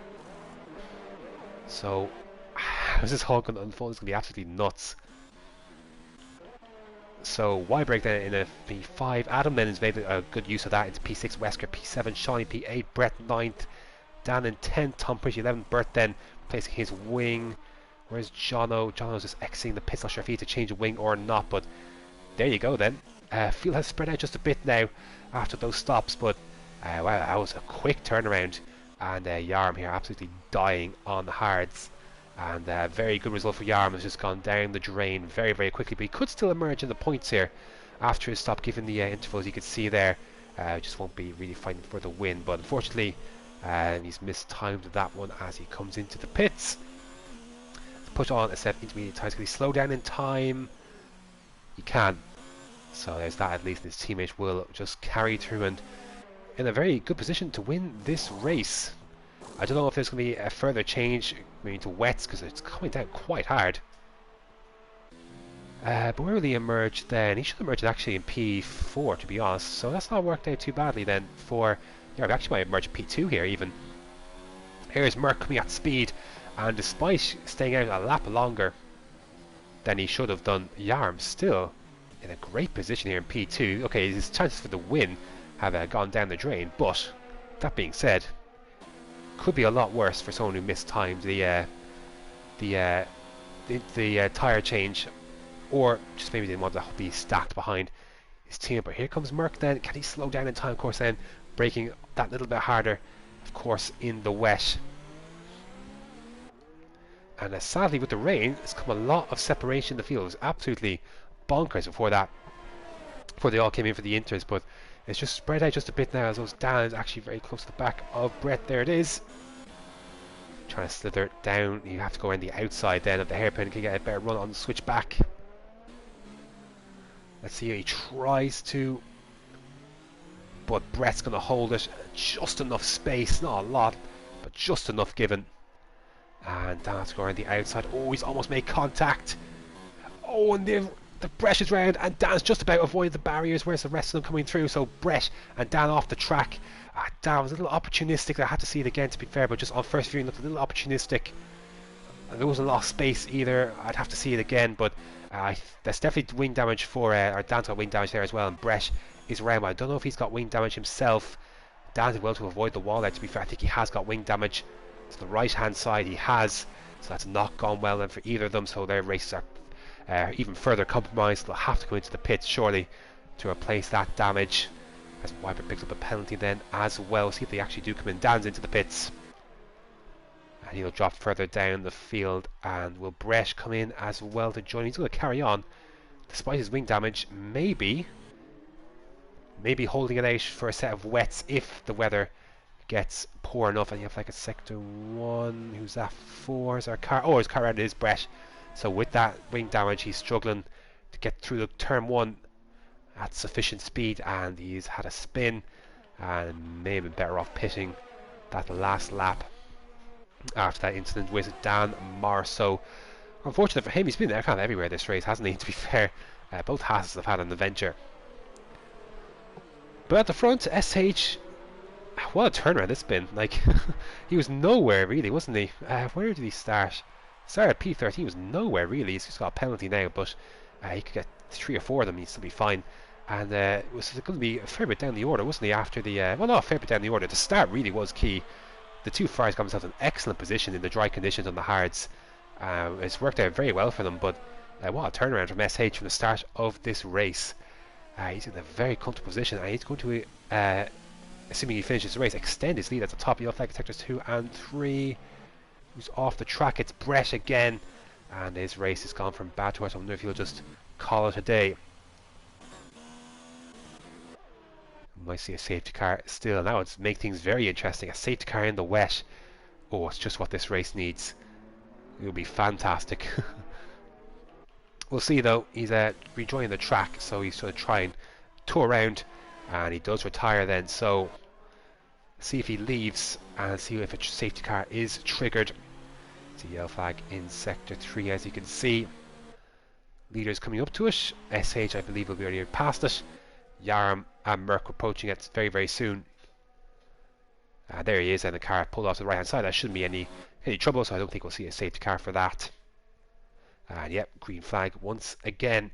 So how's this all going to unfold? It's going to be absolutely nuts. So Y-Break then in a P5. Adam then has made a good use of that into P6. Wesker P7. Shawnee P8. Brett 9th. Dan in 10th. Tom Pretty 11th. Bert then placing his wing. Where's Jono? Jono's just exiting the pits. Not sure if he had to change a wing or not, but there you go then. Field has spread out just a bit now after those stops, but wow, that was a quick turnaround. And Yarm here absolutely dying on the hards. And very good result for Yarm. Has just gone down the drain very, very quickly, but he could still emerge in the points here after his stop, given the intervals you could see there. Just won't be really fighting for the win, but unfortunately he's mistimed that one as he comes into the pits. Put on a set of intermediate times. Can he slow down in time? He can. So there's that at least. His teammate will just carry through and in a very good position to win this race. I don't know if there's going to be a further change moving to wets because it's coming down quite hard. But where will he emerge then? He should emerge actually in P4 to be honest. So that's not worked out too badly then for... Yeah, we actually might emerge in P2 here even. Here's Merck coming at speed. And despite staying out a lap longer than he should have done, Yarm still in a great position here in P2. Okay, his chances for the win have gone down the drain, but that being said, could be a lot worse for someone who mistimed the tyre change, or just maybe didn't want to be stacked behind his team. But here comes Merck then. Can he slow down in time? Of course then, braking that little bit harder, of course, in the wet. And sadly with the rain, it's come a lot of separation in the field. It was absolutely bonkers before that, before they all came in for the inters, but it's just spread out just a bit now as those Dan is actually very close to the back of Brett. There it is. Trying to slither down. You have to go around the outside then of the hairpin. Can get a better run on the switch back. Let's see how he tries to, but Brett's going to hold it. Just enough space, not a lot, but just enough given. And Dan has to go around the outside. Oh, he's almost made contact. Oh, and the pressure's round, and Dan's just about avoided the barriers. Where's the rest of them coming through? So Brett and Dan off the track. Dan was a little opportunistic. I had to see it again to be fair, but just on first viewing looked a little opportunistic. And there wasn't a lot of space either. I'd have to see it again, but there's definitely wing damage for, or Dan's got wing damage there as well, and Brett is around. I don't know if he's got wing damage himself. Dan did well to avoid the wall there, to be fair. I think he has got wing damage. To the right hand side he has, so that's not gone well then for either of them, so their races are even further compromised. They'll have to go into the pits surely to replace that damage, as Wiper picks up a penalty then as well. See if they actually do come in. Dan's into the pits and he'll drop further down the field, and will Brett come in as well to join? He's going to carry on despite his wing damage, maybe holding it out for a set of wets if the weather gets poor enough. And you have like a sector 1. Who's that for? Is our car? Oh, his car, it is Brett. So with that wing damage, he's struggling to get through the turn 1 at sufficient speed, and he's had a spin and may have been better off pitting that last lap after that incident with Dan Morris. So unfortunate for him, he's been there kind of everywhere this race, hasn't he, to be fair. Both Hasses have had an adventure. But at the front, SH, what a turnaround it's been. Like, he was nowhere really, wasn't he? Where did he start? Started at P13, he was nowhere really. He's just got a penalty now, but he could get 3 or 4 of them, he'd still be fine. And it was going to be a fair bit down the order, wasn't he, after the... well, not a fair bit down the order. The start really was key. The two Friars got themselves in excellent position in the dry conditions on the hards. It's worked out very well for them, but what a turnaround from SH from the start of this race. He's in a very comfortable position, and he's going to, assuming he finishes the race, extend his lead at the top. Yellow flag sectors 2 and 3. Who's off the track? It's Brett again, and his race has gone from bad to worse. I wonder if he'll just call it a day. Might see a safety car still. Now it's make things very interesting. A safety car in the wet. Oh, it's just what this race needs. It'll be fantastic. We'll see though. He's rejoining the track, so he's going to try and tour around, and he does retire then. So see if he leaves and see if a safety car is triggered. It's a yellow flag in sector 3, as you can see. Leaders coming up to it. SH, I believe, will be already past it. Yaram and Merck approaching it very, very soon. There he is, and the car pulled off to the right hand side. There shouldn't be any trouble, so I don't think we'll see a safety car for that. And yep, green flag once again.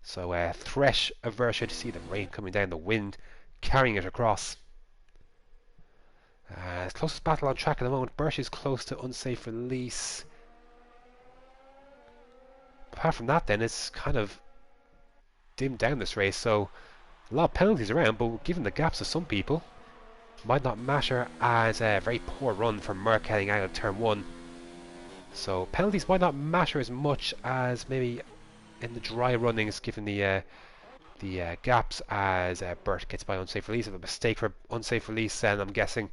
So threat aversion. To see the rain coming down, the wind carrying it across. Closest battle on track at the moment. Birch is close to unsafe release. Apart from that, then it's kind of dimmed down this race. So a lot of penalties around, but given the gaps of some people, might not matter as a very poor run from Merck heading out of turn 1. So penalties might not matter as much as maybe in the dry runnings, given the gaps, as Burt gets by unsafe release. Of a mistake for unsafe release, then I'm guessing,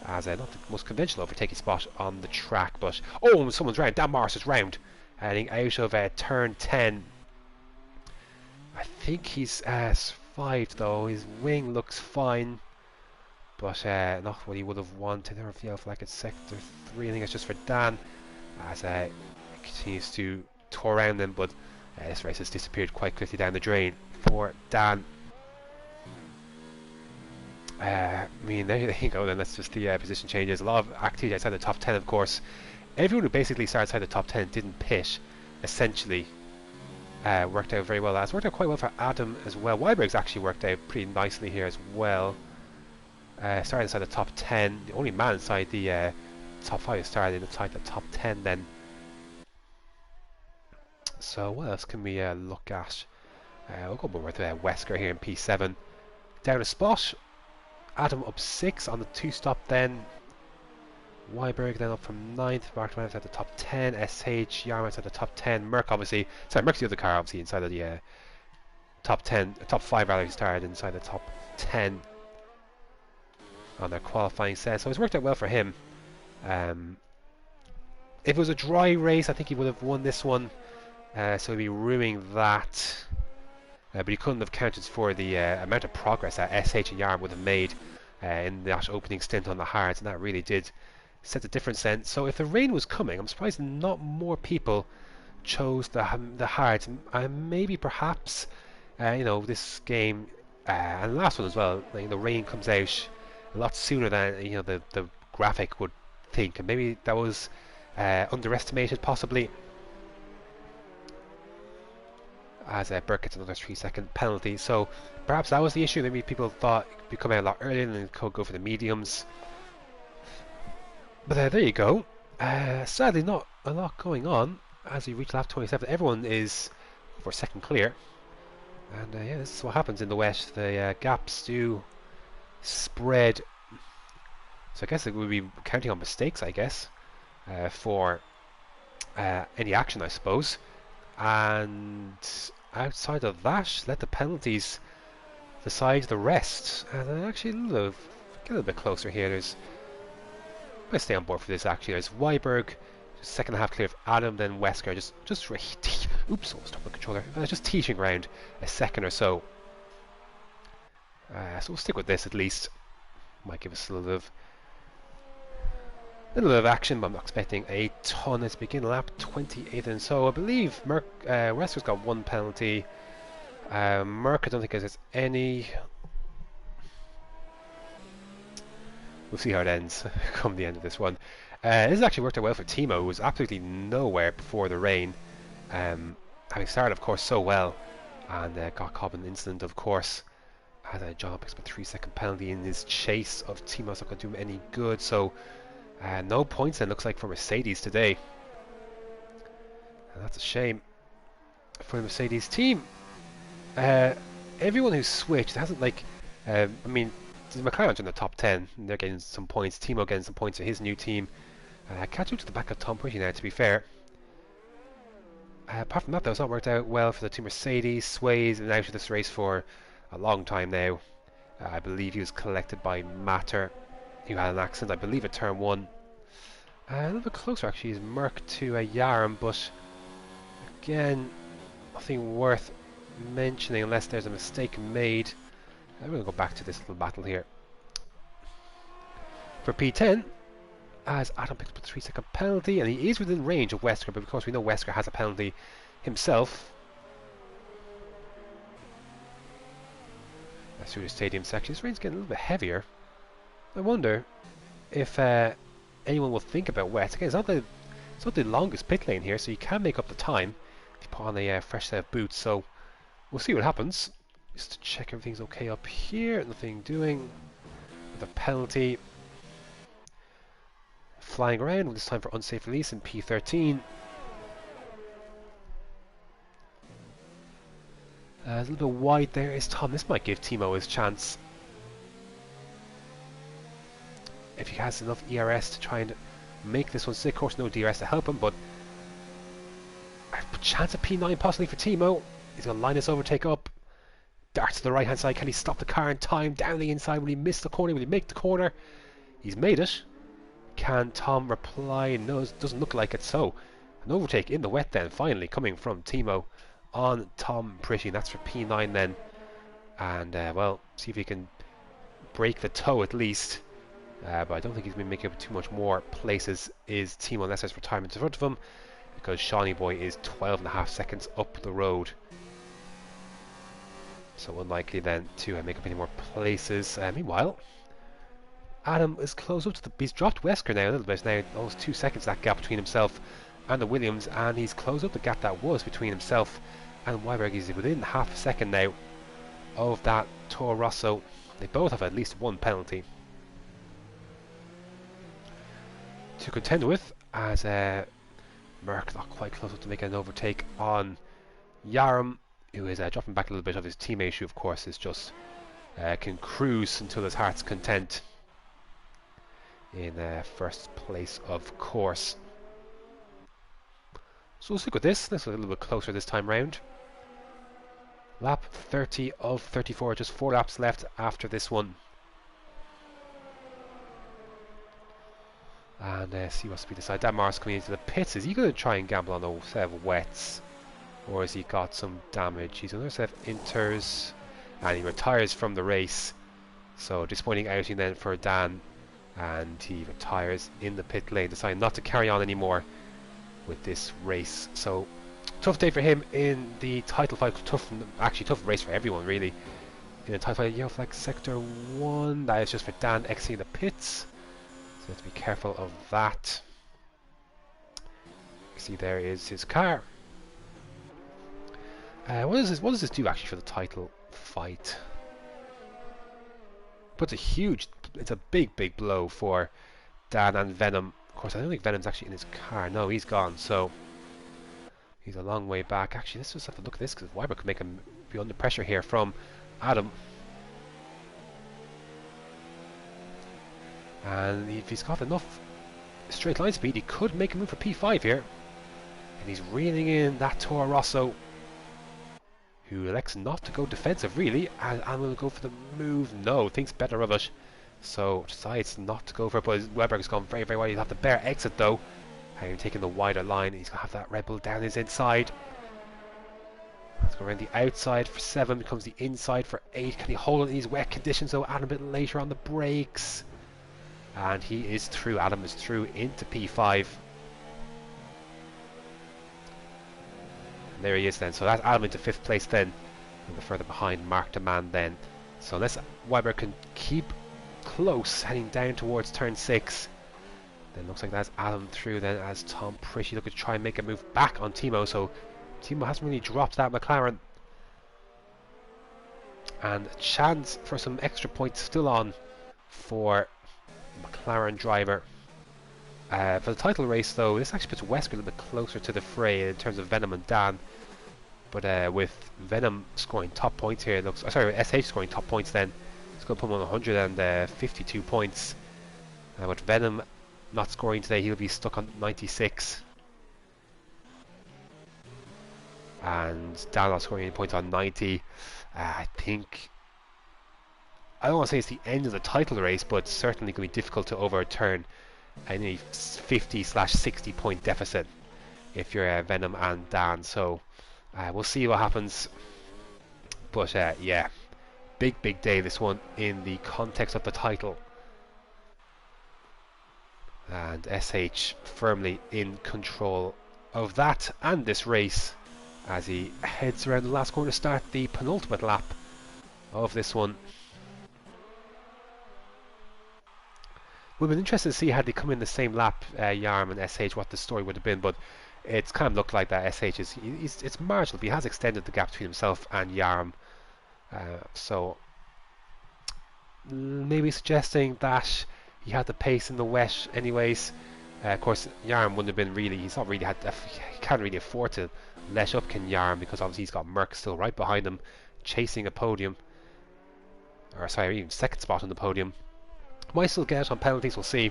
as not the most conventional overtaking spot on the track. But oh, someone's round. Dan Morris is round, heading out of turn 10. I think he's survived though. His wing looks fine, but not what he would have wanted. There, yellow flag at sector 3. I think it's just for Dan, as he continues to tour around them, but this race has disappeared quite quickly down the drain for Dan. I mean, there you go then. That's just the position changes. A lot of activity outside the top 10, of course. Everyone who basically started outside the top 10 didn't pit, essentially. Worked out very well. It's worked out quite well for Adam as well. Weiberg's actually worked out pretty nicely here as well. Started inside the top 10. The only man inside the top 5 started inside the top 10 then. So what else can we look at? We'll go more with Wesker here in P7. Down a spot. Adam up 6 on the 2-stop then. Weiberg then up from 9th. Mark outside the top 10. SH, Yarm outside the top 10. Merck obviously, sorry, Merck's the other car obviously inside of the top 10, top 5 rather. He started inside the top 10 on their qualifying set, so it's worked out well for him. If it was a dry race, I think he would have won this one, so he'd be ruining that. But he couldn't have counted for the amount of progress that SH and Yarm would have made in that opening stint on the hards, and that really did set a different sense. So if the rain was coming, I'm surprised not more people chose the hards. Maybe perhaps this game and the last one as well, like, the rain comes out a lot sooner than the graphic would think, and maybe that was underestimated possibly, as Burke gets another 3-second penalty. So perhaps that was the issue. Maybe people thought it would come out a lot earlier and then could go for the mediums. But there you go. Sadly not a lot going on as we reach lap 27. Everyone is for second clear, and yeah, this is what happens in the wet. The gaps do spread, so I guess it would be counting on mistakes, I guess, for any action, I suppose. And outside of that, let the penalties decide the rest. And actually get a little bit closer here. I'm going to stay on board for this actually. There's Weiberg, second half clear of Adam, then Wesker just oops, almost stopped my controller. Just teetering around a second or so. So we'll stick with this at least. Might give us a little bit of action, but I'm not expecting a ton. Let's begin lap 28, and so I believe Wesker's got 1 penalty. Merck, I don't think there's any. We'll see how it ends come the end of this one. This has actually worked out well for Timo, who was absolutely nowhere before the rain, having started, of course, so well, and got caught in an incident, of course. As John picks up a 3-second penalty in his chase of Timo's not going to do him any good. So no points then, looks like, for Mercedes today, and that's a shame for the Mercedes team. Everyone who's switched hasn't, like, I mean, the McLaren's in the top 10 and they're getting some points. Timo getting some points for his new team. Catch up to the back of Tom Pretty now, to be fair. Apart from that, though, it's not worked out well for the two Mercedes. Sways been out of this race for a long time now. I believe he was collected by Matter, who had an accident, I believe, at turn 1. A little bit closer, actually, is Merck to Yaram, but again, nothing worth mentioning unless there's a mistake made. I'm going to go back to this little battle here. For P10, as Adam picks up a 3-second penalty, and he is within range of Wesker, but of course we know Wesker has a penalty himself. That's through the stadium section. This rain's getting a little bit heavier. I wonder if anyone will think about wets. Again, it's not the longest pit lane here, so you can make up the time if you put on a fresh set of boots. So we'll see what happens. Just to check everything's okay up here. Nothing doing. With a penalty. Flying around, this time for unsafe release in P13. There's a little bit wide there is Tom. This might give Timo his chance. If he has enough ERS to try and make this one stick. Of course, no DRS to help him, but a chance of P9 possibly for Timo. He's going to line this overtake up. Darts to the right hand side. Can he stop the car in time? Down the inside. Will he miss the corner? Will he make the corner? He's made it. Can Tom reply? No, it doesn't look like it. So, an overtake in the wet then, finally coming from Timo on Tom Pretty. That's for P9 then. And, well, see if he can break the toe at least. But I don't think he's going to make up too much more places. Is Timo, unless there's retirement in front of him, because Shawnee Boy is 12.5 seconds up the road. So unlikely then to make up any more places. Meanwhile, Adam is close up to the... He's dropped Wesker now a little bit. Now almost 2 seconds that gap between himself and the Williams, and he's closed up the gap that was between himself and Weiberg. He's within half a second now of that Toro Rosso. They both have at least one penalty to contend with, as Merck not quite close up to make an overtake on Yaram, who is dropping back a little bit of his teammate, who of course is just can cruise until his heart's content in first place, of course. So we'll stick with this. Let's look a little bit closer this time round. Lap 30 of 34, just 4 laps left after this one. And see what's to be decided. Dan Morris coming into the pits. Is he going to try and gamble on a set of wets, or has he got some damage? He's another set of inters, and he retires from the race. So disappointing outing then for Dan, and he retires in the pit lane, deciding not to carry on anymore with this race. So tough day for him in the title fight. Tough race for everyone really. In the title fight, Yellow Flag Sector 1. That is just for Dan exiting the pits. So have to be careful of that. You see there is his car. What does this do actually for the title fight? Puts it's a big blow for Dan and Venom. Of course, I don't think Venom's actually in his car. No, he's gone. So he's a long way back. Actually, let's just have a look at this, because Weiber could make him be under pressure here from Adam. And if he's got enough straight line speed, he could make a move for P5 here. And he's reeling in that Toro Rosso, who elects not to go defensive really, and will go for the move. No, thinks better of it, so decides not to go for it. But Weberg's gone very wide. He'll have the bare exit though, and taking the wider line. He's going to have that Red Bull down his inside. Let's go around the outside for 7, becomes the inside for 8. Can he hold it in these wet conditions though? Adam a bit later on the brakes. And he is through. Adam is through into P5. And there he is then. So that's Adam into 5th place then. And further behind, Mark the Man then. So unless Weiber can keep close, heading down towards turn 6, then looks like that's Adam through then, as Tom Pretty looking to try and make a move back on Timo. So Timo hasn't really dropped that McLaren. And a chance for some extra points still on for McLaren driver. For the title race though, this actually puts Wesker a little bit closer to the fray in terms of Venom and Dan. But with Venom scoring top points here, it looks, sorry, SH scoring top points then, it's going to put him on 152 points. With Venom not scoring today, he'll be stuck on 96. And Dan not scoring any points on 90. I think I don't want to say it's the end of the title race, but certainly going to be difficult to overturn any 50/60 point deficit if you're Venom and Dan. So we'll see what happens. But yeah, big day this one in the context of the title. And SH firmly in control of that and this race as he heads around the last corner to start the penultimate lap of this one. We've been interested to see had they come in the same lap, Yarm and SH, what the story would have been, but it's kind of looked like that SH it's marginal. He has extended the gap between himself and Yarm, so maybe suggesting that he had the pace in the wet anyways. Of course, Yarm wouldn't have been really, he can't really afford to let up Ken Yarm, because obviously he's got Merck still right behind him, chasing a podium, or sorry, even second spot on the podium. Might still get on penalties, we'll see.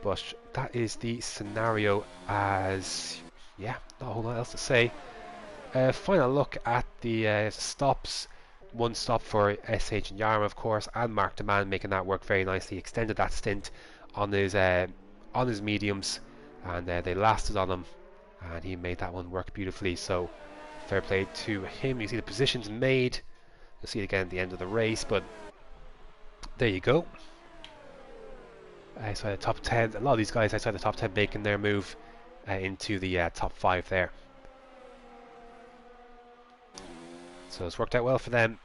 But that is the scenario, as yeah, not a whole lot else to say. Final look at the stops. One stop for SH and Yarm, of course, and Mark the Man making that work very nicely. Extended that stint on his mediums, and they lasted on him, and he made that one work beautifully. So fair play to him. You see the positions made. You'll see it again at the end of the race, but there you go. Outside the top 10, a lot of these guys outside the top 10 making their move into the top 5 there. So it's worked out well for them.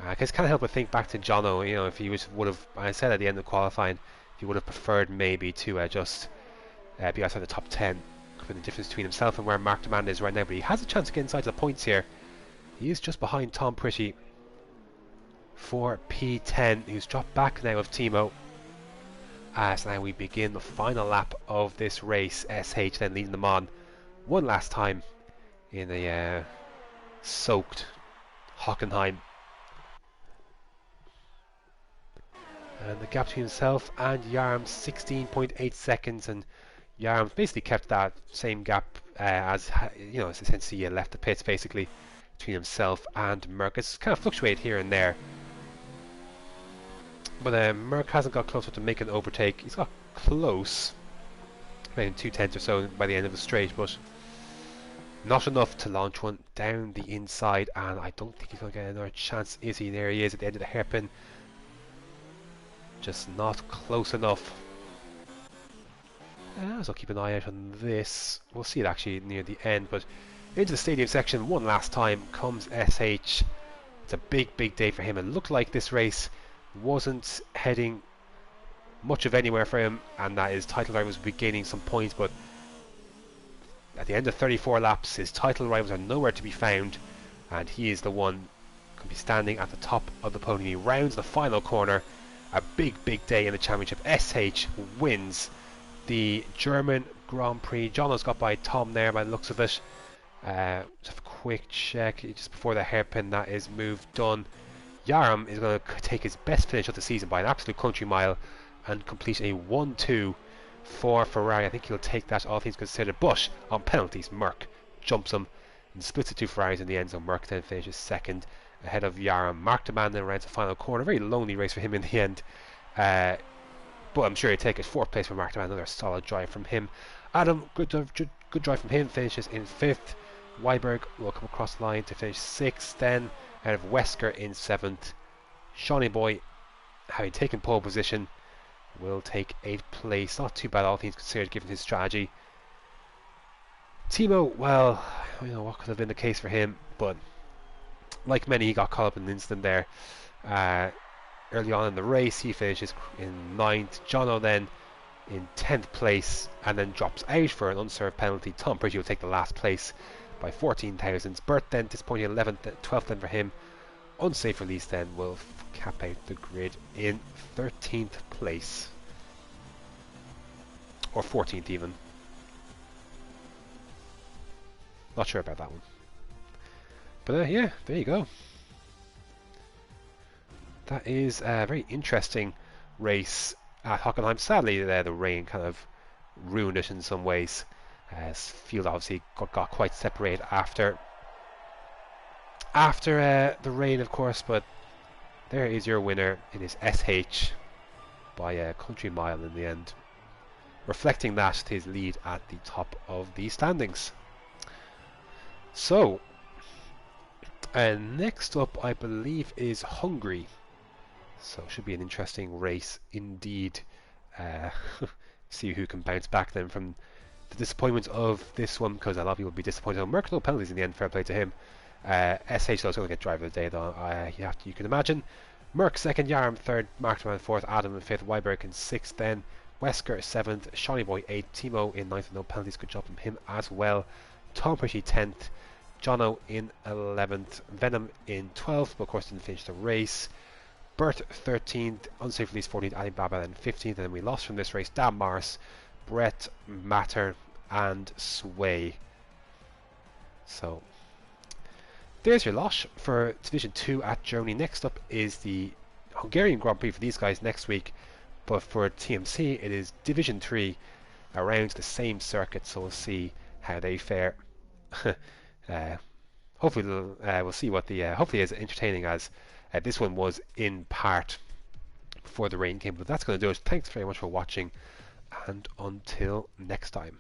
I just can't help but think back to Jono. You know, if he would have, I said at the end of qualifying, he would have preferred maybe to just be outside the top 10, for the difference between himself and where Mark the Man is right now. But he has a chance to get inside the points here. He is just behind Tom Pretty for P10, who's dropped back now of Timo. So now we begin the final lap of this race. SH then leading them on one last time in a soaked Hockenheim. And the gap between himself and Yarm, 16.8 seconds, and Yarm basically kept that same gap as, you know, since he left the pits, basically, between himself and Merck. It's kind of fluctuated here and there. But Merck hasn't got close enough to make an overtake. He's got close, maybe 2/10 or so by the end of the straight, but not enough to launch one down the inside. And I don't think he's going to get another chance, is he? There he is at the end of the hairpin. Just not close enough. So I'll keep an eye out on this. We'll see it actually near the end. But into the stadium section one last time comes SH. It's a big day for him. It looked like this race wasn't heading much of anywhere for him, and that his title rivals would be gaining some points, but at the end of 34 laps his title rivals are nowhere to be found, and he is the one who can be standing at the top of the podium. He rounds the final corner. A big day in the championship. SH wins the German Grand Prix. Jono's got by Tom there by the looks of it. Just a quick check just before the hairpin. That is move done. Yarm is going to take his best finish of the season by an absolute country mile and complete a 1-2 for Ferrari. I think he'll take that, all things considered. But on penalties, Merck jumps him and splits the two Ferraris in the end. So Merck then finishes second ahead of Yarm. Mark the Man then rounds the final corner. Very lonely race for him in the end. But I'm sure he'll take it. Fourth place for Mark the Man. Another solid drive from him. Adam, good drive from him. Finishes in fifth. Weiberg will come across the line to finish sixth. Then out of Wesker in seventh. Shawnee Boy, having taken pole position, will take 8th place. Not too bad, all things considered, given his strategy. Timo, well, you know what could have been the case for him, but like many, he got caught up in an incident there early on in the race. He finishes in 9th. Jono then in 10th place and then drops out for an unserved penalty. Tom Pretty will take the last place by 14 thousandths. Bert then disappointing 11th, 12th then for him. Unsafe release then will cap out the grid in 13th place, or 14th even. Not sure about that one, but yeah, there you go. That is a very interesting race at Hockenheim. Sadly, the rain kind of ruined it in some ways. Field obviously got quite separated after the rain, of course, but there is your winner. It is SH by a country mile in the end, reflecting that his lead at the top of the standings. So, next up, I believe, is Hungary. So, it should be an interesting race indeed. See who can bounce back then from the disappointment of this one, because a lot of people will be disappointed. Merck, no penalties in the end, fair play to him. SH though is going to get driver of the day though, you can imagine. Merck second, Yarm third, Markman fourth, Adam in fifth, Weiberg in sixth, then Wesker seventh, Shawnee Boy eighth, Timo in ninth, no penalties, good job from him as well. Tom Pretty 10th, Jono in 11th, Venom in 12th, but of course didn't finish the race. Bert 13th, Unsafe Release 14th, Alibaba then 15th, and then we lost from this race Dan Morris, Brett Matter, and Sway. So there's your lot for Division 2 at Germany. Next up is the Hungarian Grand Prix for these guys next week, but for TMC it is Division 3 around the same circuit, so we'll see how they fare. Hopefully we'll see what the hopefully as entertaining as this one was in part before the rain came. But that's going to do it. Thanks very much for watching, and until next time.